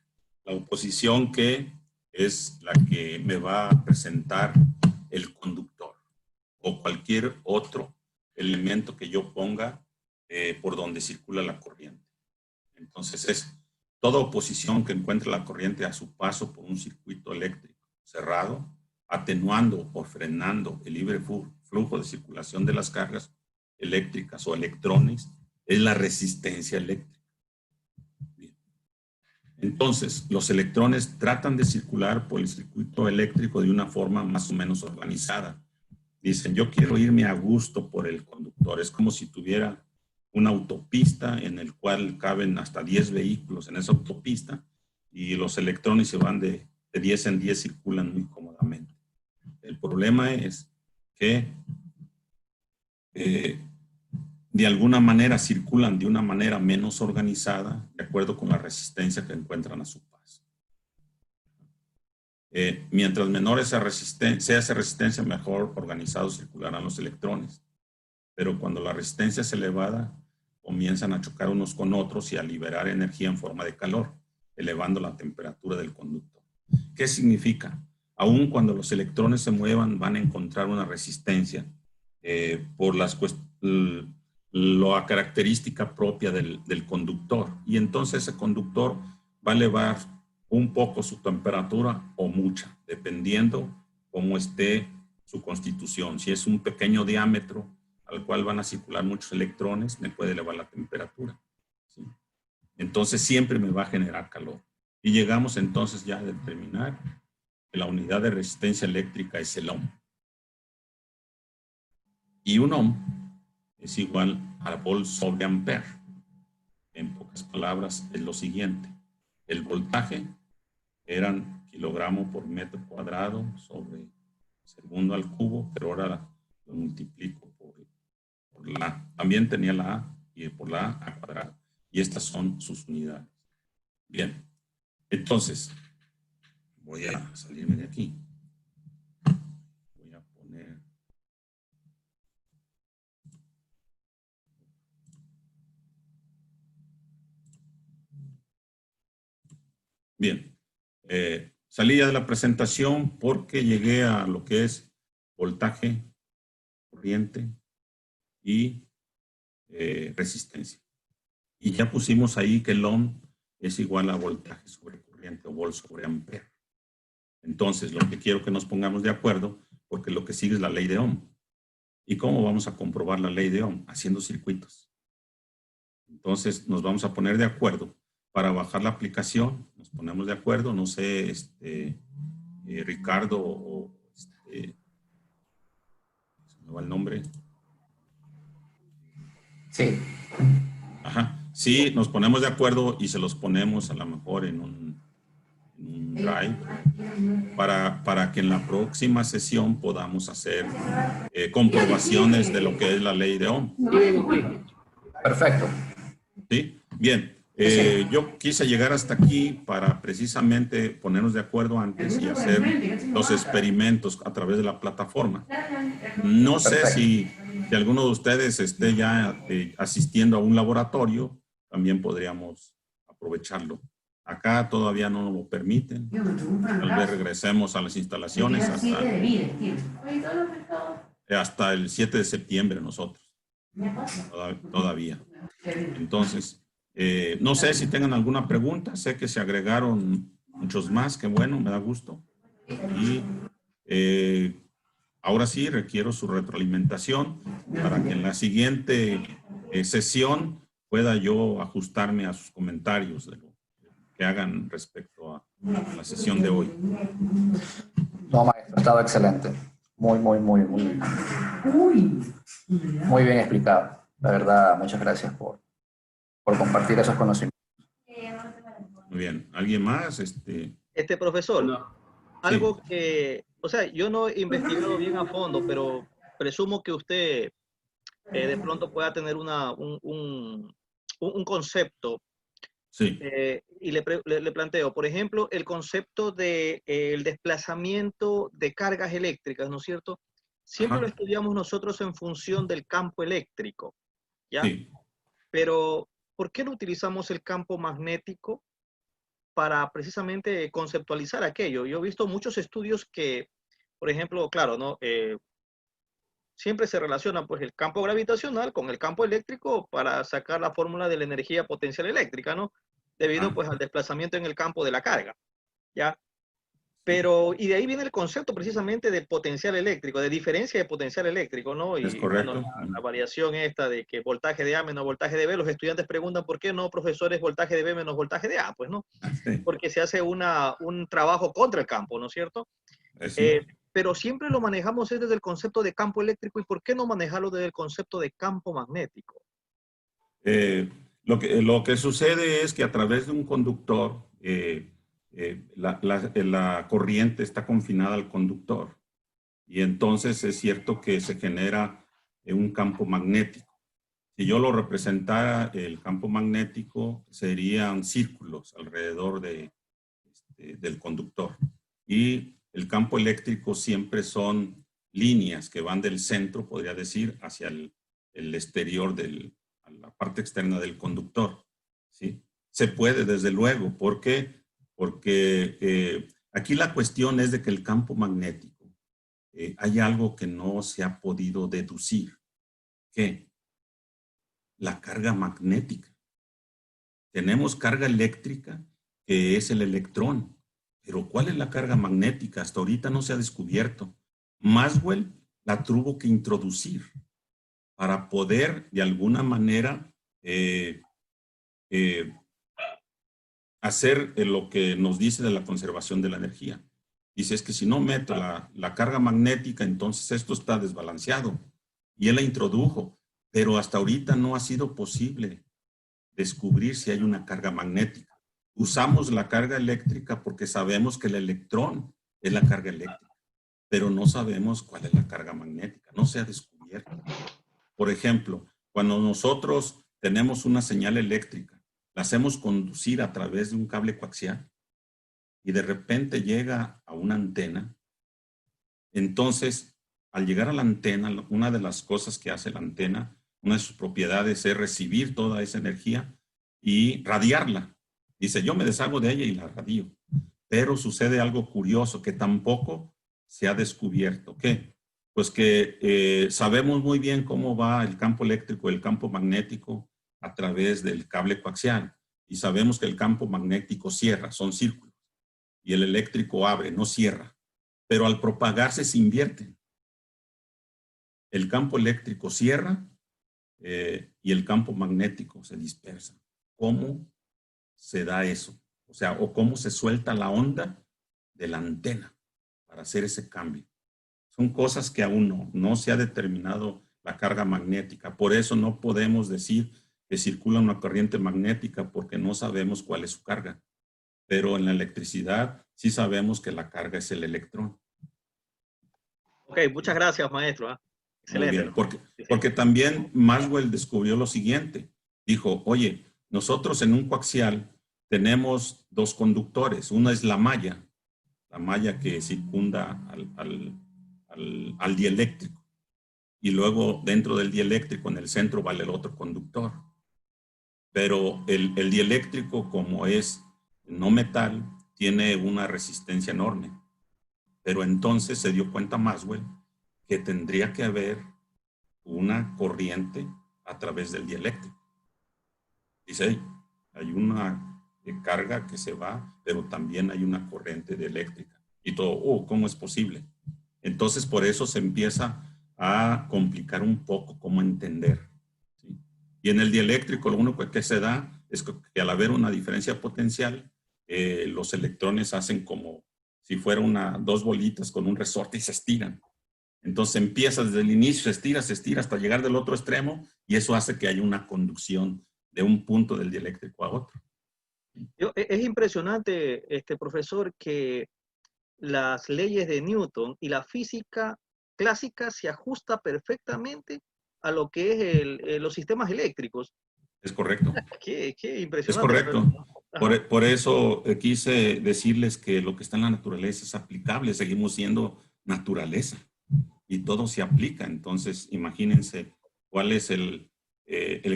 La oposición que es la que me va a presentar el conductor o cualquier otro elemento que yo ponga por donde circula la corriente. Entonces es toda oposición que encuentre la corriente a su paso por un circuito eléctrico cerrado, atenuando o frenando el libre flujo de circulación de las cargas eléctricas o electrones, es la resistencia eléctrica. Bien. Entonces, los electrones tratan de circular por el circuito eléctrico de una forma más o menos organizada. Dicen, yo quiero irme a gusto por el conductor. Es como si tuviera una autopista en el cual caben hasta 10 vehículos en esa autopista y los electrones se van de 10 en 10, circulan muy cómodamente. El problema es que de alguna manera circulan de una manera menos organizada de acuerdo con la resistencia que encuentran a su paso. Mientras menor sea esa resistencia, mejor organizados circularán los electrones. Pero cuando la resistencia es elevada, comienzan a chocar unos con otros y a liberar energía en forma de calor, elevando la temperatura del conducto. ¿Qué significa? Aun cuando los electrones se muevan, van a encontrar una resistencia por la característica propia del conductor. Y entonces ese conductor va a elevar un poco su temperatura o mucha, dependiendo cómo esté su constitución. Si es un pequeño diámetro al cual van a circular muchos electrones, me puede elevar la temperatura, ¿sí? Entonces siempre me va a generar calor. Y llegamos entonces ya a determinar que la unidad de resistencia eléctrica es el ohm. Y un ohm es igual a volt sobre ampere. En pocas palabras es lo siguiente. El voltaje eran kilogramo por metro cuadrado sobre segundo al cubo, pero ahora lo multiplico por la, también tenía la A y por la A cuadrado. Y estas son sus unidades. Bien, entonces voy a salirme de aquí. Voy a poner... Bien, salí ya de la presentación porque llegué a lo que es voltaje, corriente y resistencia. Y ya pusimos ahí que el ohm es igual a voltaje sobre corriente o volt sobre ampere. Entonces, lo que quiero que nos pongamos de acuerdo, porque lo que sigue es la ley de Ohm. ¿Y cómo vamos a comprobar la ley de Ohm? Haciendo circuitos. Entonces, nos vamos a poner de acuerdo. Para bajar la aplicación, nos ponemos de acuerdo. No sé, Ricardo o se me va el nombre. Sí. Ajá. Sí, nos ponemos de acuerdo y se los ponemos a lo mejor en un drive para que en la próxima sesión podamos hacer comprobaciones de lo que es la ley de Ohm. Perfecto. ¿Sí? Bien. Yo quise llegar hasta aquí para precisamente ponernos de acuerdo antes y hacer los experimentos a través de la plataforma. No sé si alguno de ustedes esté ya asistiendo a un laboratorio, también podríamos aprovecharlo. Acá todavía no nos lo permiten. Tal vez regresemos a las instalaciones hasta el 7 de septiembre nosotros. Todavía. Entonces, no sé si tengan alguna pregunta. Sé que se agregaron muchos más. Qué bueno, me da gusto. Y ahora sí requiero su retroalimentación para que en la siguiente sesión pueda yo ajustarme a sus comentarios de lo que hagan respecto a la sesión de hoy. No, maestro, estaba excelente. Muy bien explicado. La verdad, muchas gracias por compartir esos conocimientos. Muy bien. ¿Alguien más? Profesor, No. algo Sí. que, o sea, yo no he investigado bien a fondo, pero presumo que usted de pronto pueda tener un concepto. Sí. Y le planteo, por ejemplo, el concepto de el desplazamiento de cargas eléctricas, ¿no es cierto? Siempre Ajá. lo estudiamos nosotros en función del campo eléctrico, ¿ya? Sí. Pero, ¿por qué no utilizamos el campo magnético para precisamente conceptualizar aquello. Yo he visto muchos estudios que, por ejemplo, claro, ¿no? Siempre se relaciona pues el campo gravitacional con el campo eléctrico para sacar la fórmula de la energía potencial eléctrica, ¿no? Debido pues al desplazamiento en el campo de la carga, ¿ya? Pero, y de ahí viene el concepto precisamente de potencial eléctrico, de diferencia de potencial eléctrico, ¿no? Y es correcto. bueno, la variación esta de que voltaje de A menos voltaje de B, los estudiantes preguntan por qué no, profesores, voltaje de B menos voltaje de A, pues, ¿no? Sí. Porque se hace un trabajo contra el campo, ¿no es cierto? Pero siempre lo manejamos desde el concepto de campo eléctrico, ¿y por qué no manejarlo desde el concepto de campo magnético? Lo que sucede es que a través de un conductor, la corriente está confinada al conductor. Y entonces es cierto que se genera un campo magnético. Si yo lo representara, el campo magnético serían círculos alrededor del conductor. Y el campo eléctrico siempre son líneas que van del centro, podría decir, hacia el exterior, a la parte externa del conductor. ¿Sí? Se puede, desde luego. ¿Por qué? Porque aquí la cuestión es de que el campo magnético, hay algo que no se ha podido deducir. ¿Qué? La carga magnética. Tenemos carga eléctrica, que es el electrón. Pero ¿cuál es la carga magnética? Hasta ahorita no se ha descubierto. Maxwell la tuvo que introducir para poder, de alguna manera, hacer lo que nos dice de la conservación de la energía. Dice, es que si no meto la carga magnética, entonces esto está desbalanceado. Y él la introdujo, pero hasta ahorita no ha sido posible descubrir si hay una carga magnética. Usamos la carga eléctrica porque sabemos que el electrón es la carga eléctrica, pero no sabemos cuál es la carga magnética, no se ha descubierto. Por ejemplo, cuando nosotros tenemos una señal eléctrica, la hacemos conducir a través de un cable coaxial y de repente llega a una antena, entonces, al llegar a la antena, una de las cosas que hace la antena, una de sus propiedades es recibir toda esa energía y radiarla. Dice, yo me deshago de ella y la radio. Pero sucede algo curioso que tampoco se ha descubierto. ¿Qué? Pues que sabemos muy bien cómo va el campo eléctrico, el campo magnético a través del cable coaxial. Y sabemos que el campo magnético cierra, son círculos. Y el eléctrico abre, no cierra. Pero al propagarse se invierte. El campo eléctrico cierra y el campo magnético se dispersa. ¿Cómo se da eso? O sea, o cómo se suelta la onda de la antena para hacer ese cambio. Son cosas que aún no se ha determinado la carga magnética. Por eso no podemos decir que circula una corriente magnética porque no sabemos cuál es su carga. Pero en la electricidad sí sabemos que la carga es el electrón. Ok, muchas gracias, maestro. Excelente. Muy bien, porque también Maxwell descubrió lo siguiente. Dijo, oye, nosotros en un coaxial tenemos dos conductores. Una es la malla que circunda al dieléctrico. Y luego dentro del dieléctrico, en el centro, va el otro conductor. Pero el dieléctrico, como es no metal, tiene una resistencia enorme. Pero entonces se dio cuenta Maxwell que tendría que haber una corriente a través del dieléctrico. Dice, hay una carga que se va, pero también hay una corriente eléctrica. Y todo, ¿cómo es posible? Entonces, por eso se empieza a complicar un poco cómo entender. ¿Sí? Y en el dieléctrico, lo único que se da es que al haber una diferencia potencial, los electrones hacen como si fuera dos bolitas con un resorte y se estiran. Entonces empieza desde el inicio, se estira hasta llegar del otro extremo y eso hace que haya una conducción de un punto del dieléctrico a otro. Es impresionante, profesor, que las leyes de Newton y la física clásica se ajusta perfectamente a lo que es los sistemas eléctricos. Es correcto. Qué impresionante. Es correcto. Por eso quise decirles que lo que está en la naturaleza es aplicable. Seguimos siendo naturaleza y todo se aplica. Entonces, imagínense cuál es el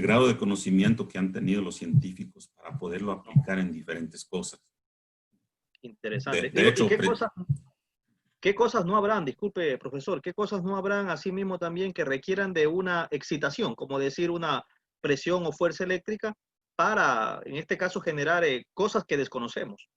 grado de conocimiento que han tenido los científicos para poderlo aplicar en diferentes cosas. Interesante. De hecho, ¿Y qué cosas no habrán, disculpe, profesor, qué cosas no habrán así mismo también que requieran de una excitación, como decir una presión o fuerza eléctrica para, en este caso, generar cosas que desconocemos?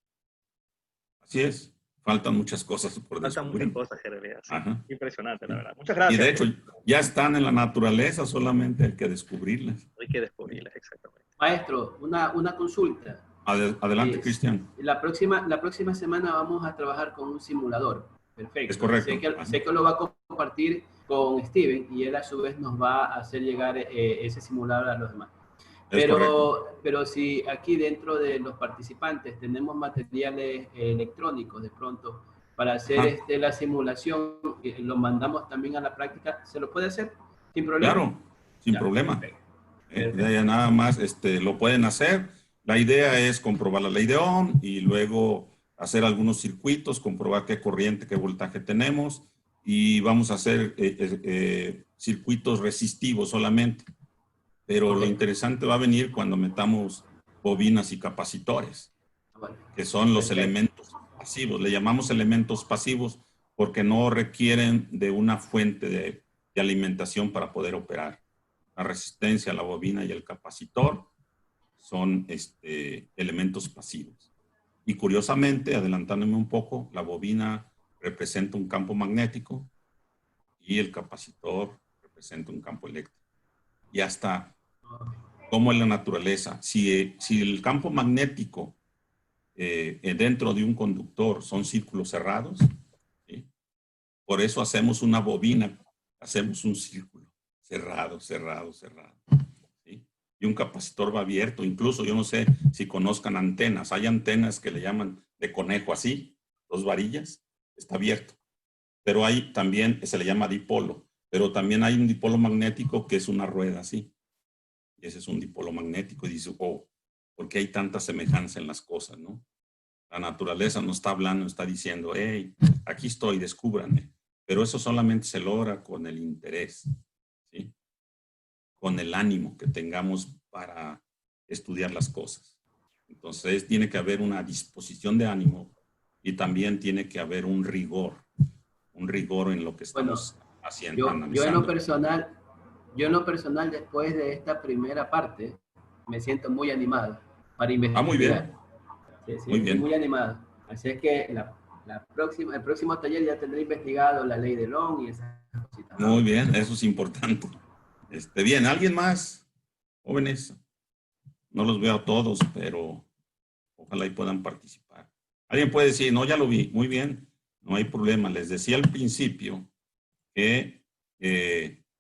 así es, faltan muchas cosas por Faltan muchas descubrir. cosas, en realidad, sí. Ajá. Impresionante, la Sí. verdad. Muchas Y gracias. de hecho, ya están en la naturaleza, solamente hay que descubrirlas. Hay que descubrirlas, exactamente. Maestro, una consulta. Adelante, Cristian. La próxima semana vamos a trabajar con un simulador. Perfecto. Es correcto. Sé que lo va a compartir con Steven y él a su vez nos va a hacer llegar ese simulador a los demás. Pero si aquí dentro de los participantes tenemos materiales electrónicos de pronto para hacer la simulación, lo mandamos también a la práctica, ¿se lo puede hacer sin problema? Claro, sin problema. Ya nada más lo pueden hacer. La idea es comprobar la ley de Ohm y luego hacer algunos circuitos, comprobar qué corriente, qué voltaje tenemos y vamos a hacer circuitos resistivos solamente. Pero lo interesante va a venir cuando metamos bobinas y capacitores, que son los elementos pasivos. Le llamamos elementos pasivos porque no requieren de una fuente de alimentación para poder operar. La resistencia, la bobina y el capacitor son elementos pasivos. Y curiosamente, adelantándome un poco, la bobina representa un campo magnético y el capacitor representa un campo eléctrico. Y hasta como en la naturaleza, si el campo magnético dentro de un conductor son círculos cerrados, ¿sí? Por eso hacemos una bobina, hacemos un círculo cerrado, cerrado, cerrado. ¿Sí? Y un capacitor va abierto. Incluso yo no sé si conozcan antenas. Hay antenas que le llaman de conejo así, 2 varillas, está abierto. Pero hay también, se le llama dipolo, pero también hay un dipolo magnético que es una rueda así. Y ese es un dipolo magnético. Y dice, oh, ¿por qué hay tanta semejanza en las cosas, no? La naturaleza nos está hablando, está diciendo, hey, aquí estoy, descúbranme. Pero eso solamente se logra con el interés, ¿sí? Con el ánimo que tengamos para estudiar las cosas. Entonces, tiene que haber una disposición de ánimo y también tiene que haber un rigor en lo que estamos haciendo, Yo en analizando. lo personal, después de esta primera parte, me siento muy animado para investigar. Muy bien. Sí, muy bien. Muy animado. Así es que el próximo taller ya tendré investigado la ley de Ohm y esas cositas. Muy bien, eso es importante. Bien, ¿alguien más? Jóvenes, no los veo a todos, pero ojalá y puedan participar. Alguien puede decir, no, ya lo vi, muy bien, no hay problema. Les decía al principio que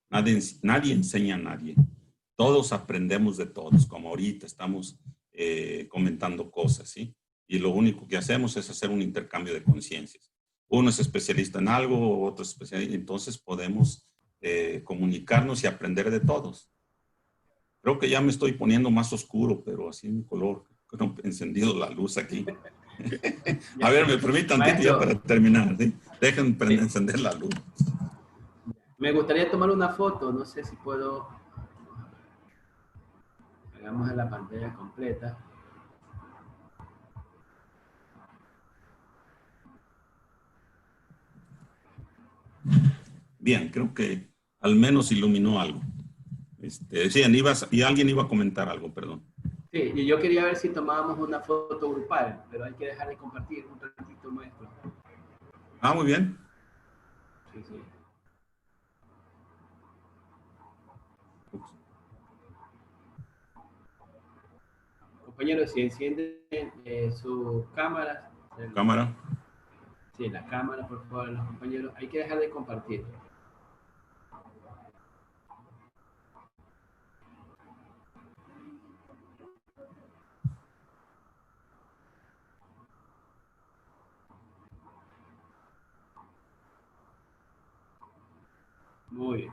nadie enseña a nadie. Todos aprendemos de todos, como ahorita estamos comentando cosas, ¿sí? Y lo único que hacemos es hacer un intercambio de conciencias. Uno es especialista en algo, otro es especialista, entonces podemos comunicarnos y aprender de todos. Creo que ya me estoy poniendo más oscuro, pero así un color, creo, encendido la luz aquí. A ver, me permitan ya para terminar, ¿sí? Dejen encender la luz. Me gustaría tomar una foto, no sé si puedo. Hagamos la pantalla completa. Bien, creo que al menos iluminó algo. Sí, y alguien iba a comentar algo, perdón. Sí, y yo quería ver si tomábamos una foto grupal, pero hay que dejar de compartir un ratito, maestro. Muy bien. Sí, sí. Compañeros, si encienden sus cámaras. Cámara. Sí, la cámara, por favor, los compañeros. Hay que dejar de compartir. Muy bien.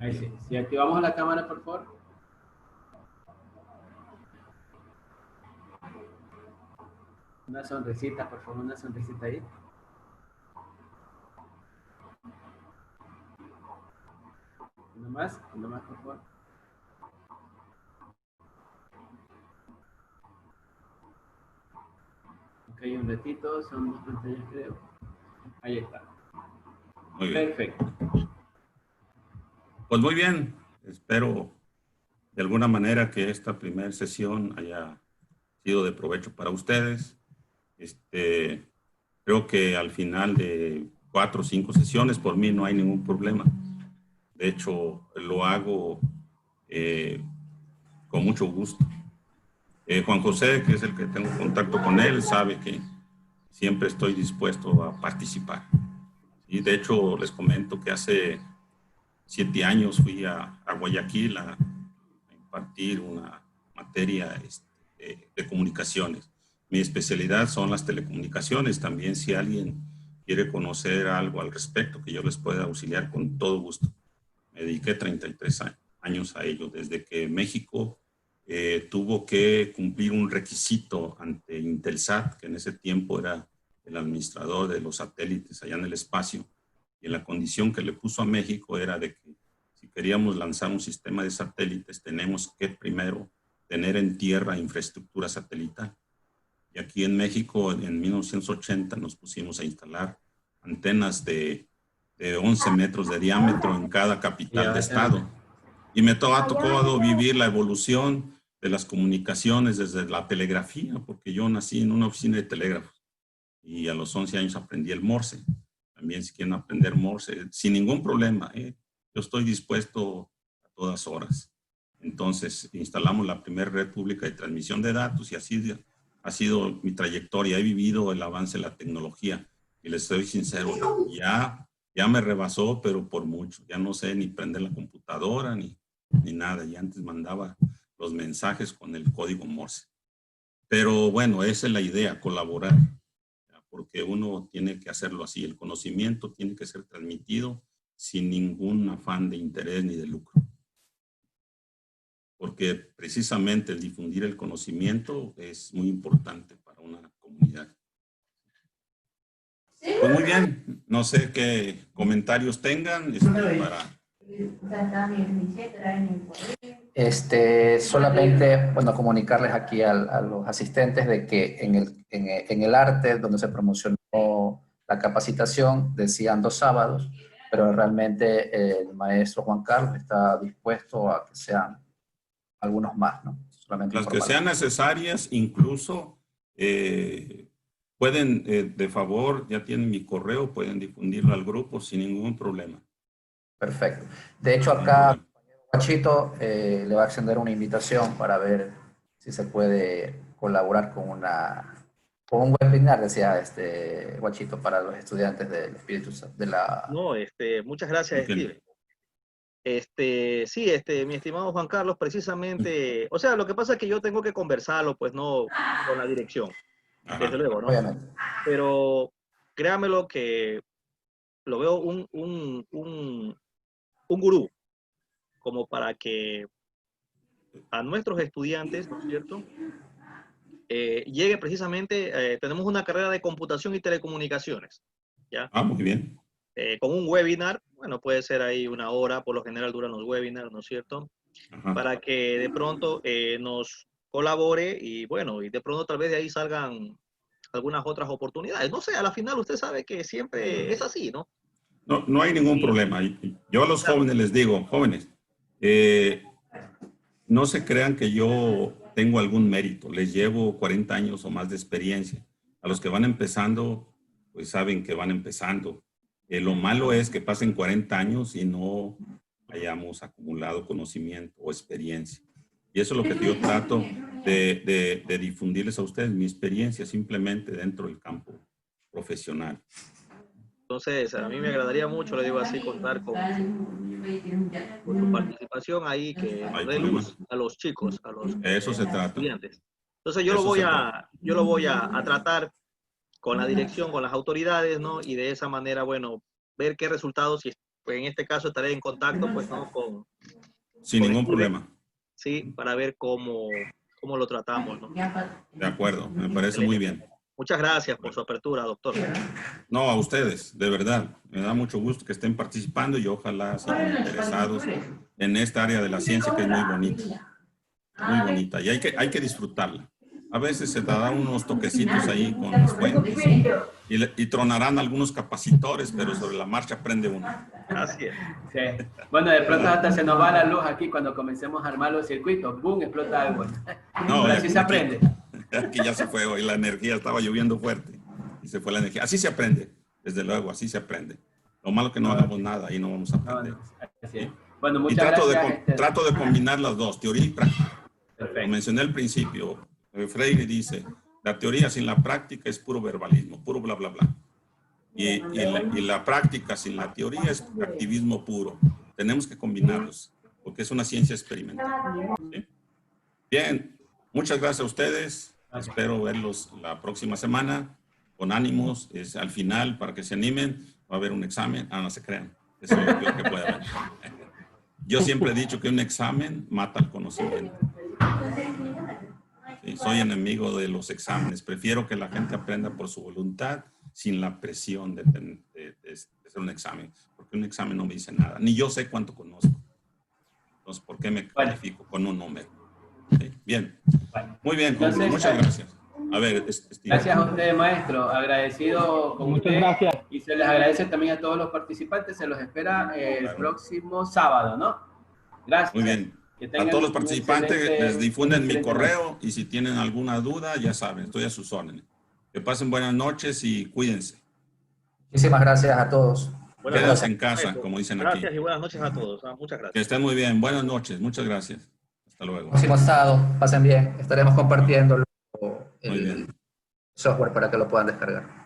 Ahí sí. Si activamos la cámara, por favor. Una sonrisita, por favor, una sonrisita ahí. Uno más, por favor. Ok, un ratito, son 2 pantallas creo. Ahí está. Muy bien. Perfecto. Pues muy bien. Espero de alguna manera que esta primera sesión haya sido de provecho para ustedes. Creo que al final de 4 o 5 sesiones, por mí no hay ningún problema. De hecho, lo hago con mucho gusto. Juan José, que es el que tengo contacto con él, sabe que siempre estoy dispuesto a participar. Y de hecho, les comento que hace 7 años fui a Guayaquil a impartir una materia de comunicaciones. Mi especialidad son las telecomunicaciones. También si alguien quiere conocer algo al respecto, que yo les pueda auxiliar con todo gusto. Me dediqué 33 años a ello, desde que México tuvo que cumplir un requisito ante Intelsat, que en ese tiempo era el administrador de los satélites allá en el espacio. Y la condición que le puso a México era de que si queríamos lanzar un sistema de satélites, tenemos que primero tener en tierra infraestructura satelital. Y aquí en México, en 1980, nos pusimos a instalar antenas de 11 metros de diámetro en cada capital de estado. Y me ha tocado vivir la evolución de las comunicaciones desde la telegrafía, porque yo nací en una oficina de telégrafos y a los 11 años aprendí el Morse. También si quieren aprender Morse, sin ningún problema, yo estoy dispuesto a todas horas. Entonces, instalamos la primera red pública de transmisión de datos y así ha sido mi trayectoria. He vivido el avance de la tecnología y les soy sincero, ya me rebasó, pero por mucho. Ya no sé ni prender la computadora ni nada. Ya antes mandaba los mensajes con el código Morse. Pero bueno, esa es la idea, colaborar. Porque uno tiene que hacerlo así. El conocimiento tiene que ser transmitido sin ningún afán de interés ni de lucro. Porque precisamente el difundir el conocimiento es muy importante para una comunidad. Pues muy bien, no sé qué comentarios tengan para... Solamente, bueno, comunicarles aquí a los asistentes de que en el arte donde se promocionó la capacitación decían 2 sábados, pero realmente el maestro Juan Carlos está dispuesto a que sean algunos más, ¿no? Solamente las que sean necesarias, incluso pueden, de favor, ya tienen mi correo, pueden difundirlo al grupo sin ningún problema. Perfecto. De hecho, acá Guachito le va a extender una invitación para ver si se puede colaborar con un webinar, decía Guachito, para los estudiantes del Espíritu de la... No, muchas gracias, Steven. Sí, mi estimado Juan Carlos, precisamente, o sea, lo que pasa es que yo tengo que conversarlo, pues, no con la dirección, desde luego, ¿no? Obviamente. Pero créamelo que lo veo un gurú, como para que a nuestros estudiantes, ¿no es cierto?, llegue precisamente, tenemos una carrera de computación y telecomunicaciones, ¿ya? Muy bien. Con un webinar, bueno, puede ser ahí 1 hora, por lo general duran los webinars, ¿no es cierto? Ajá. Para que de pronto nos colabore y bueno, y de pronto tal vez de ahí salgan algunas otras oportunidades. No sé, a la final usted sabe que siempre es así, ¿no? No hay ningún problema. Yo a los jóvenes les digo, jóvenes, no se crean que yo tengo algún mérito. Les llevo 40 años o más de experiencia. A los que van empezando, pues saben que van empezando. Lo malo es que pasen 40 años y no hayamos acumulado conocimiento o experiencia. Y eso es lo que yo trato de difundirles a ustedes, mi experiencia simplemente dentro del campo profesional. Entonces, a mí me agradaría mucho, le digo así, contar con su participación ahí, que nos dé luz a los chicos, a los estudiantes. Entonces, yo lo voy a tratar con la dirección, con las autoridades, ¿no? Y de esa manera, bueno, ver qué resultados, y pues en este caso estaré en contacto, pues, ¿no? Sin ningún problema. Sí, para ver cómo lo tratamos, ¿no? De acuerdo, me parece muy bien. Muchas gracias por su apertura, doctor. No, a ustedes, de verdad. Me da mucho gusto que estén participando y ojalá sigan interesados en esta área de la ciencia que es muy bonita. Muy bonita y hay que disfrutarla. A veces se darán unos toquecitos ahí con las fuentes y tronarán algunos capacitores, pero sobre la marcha aprende uno. Así es. Sí. Bueno, de pronto hasta se nos va la luz aquí cuando comencemos a armar los circuitos. ¡Bum! Explota algo. No, pero así se aprende. Aquí ya se fue hoy la energía, estaba lloviendo fuerte y se fue la energía. Así se aprende, desde luego, así se aprende. Lo malo es que no hagamos nada y no vamos a aprender. Así es. Bueno, muchas y gracias. trato de combinar las dos, teoría y práctica. Perfecto. Lo mencioné al principio. Freire dice, la teoría sin la práctica es puro verbalismo, puro bla, bla, bla. Y la práctica sin la teoría es activismo puro. Tenemos que combinarlos, porque es una ciencia experimental. ¿Sí? Bien, muchas gracias a ustedes. Espero verlos la próxima semana con ánimos. Al final, para que se animen, va a haber un examen. No se crean. Eso es lo peor que puede haber. Yo siempre he dicho que un examen mata el conocimiento. Sí, soy enemigo de los exámenes. Prefiero que la gente aprenda por su voluntad sin la presión de hacer un examen. Porque un examen no me dice nada. Ni yo sé cuánto conozco. Entonces, ¿por qué me califico con un número? ¿Sí? Bien. Muy bien. Entonces, muchas gracias. A ver, gracias a usted, maestro. Agradecido con Muchas usted. gracias. Y se les agradece también a todos los participantes. Se los espera el próximo sábado, ¿no? Gracias. Muy bien. A todos los participantes les difunden mi correo y si tienen alguna duda, ya saben, estoy a sus órdenes. Que pasen buenas noches y cuídense. Muchísimas gracias a todos. Quédense en casa, como dicen aquí. Gracias y buenas noches a todos. Muchas gracias. Que estén muy bien. Buenas noches. Muchas gracias. Hasta luego. Próximo sábado, pasen bien. Estaremos compartiendo Muy bien. software para que lo puedan descargar.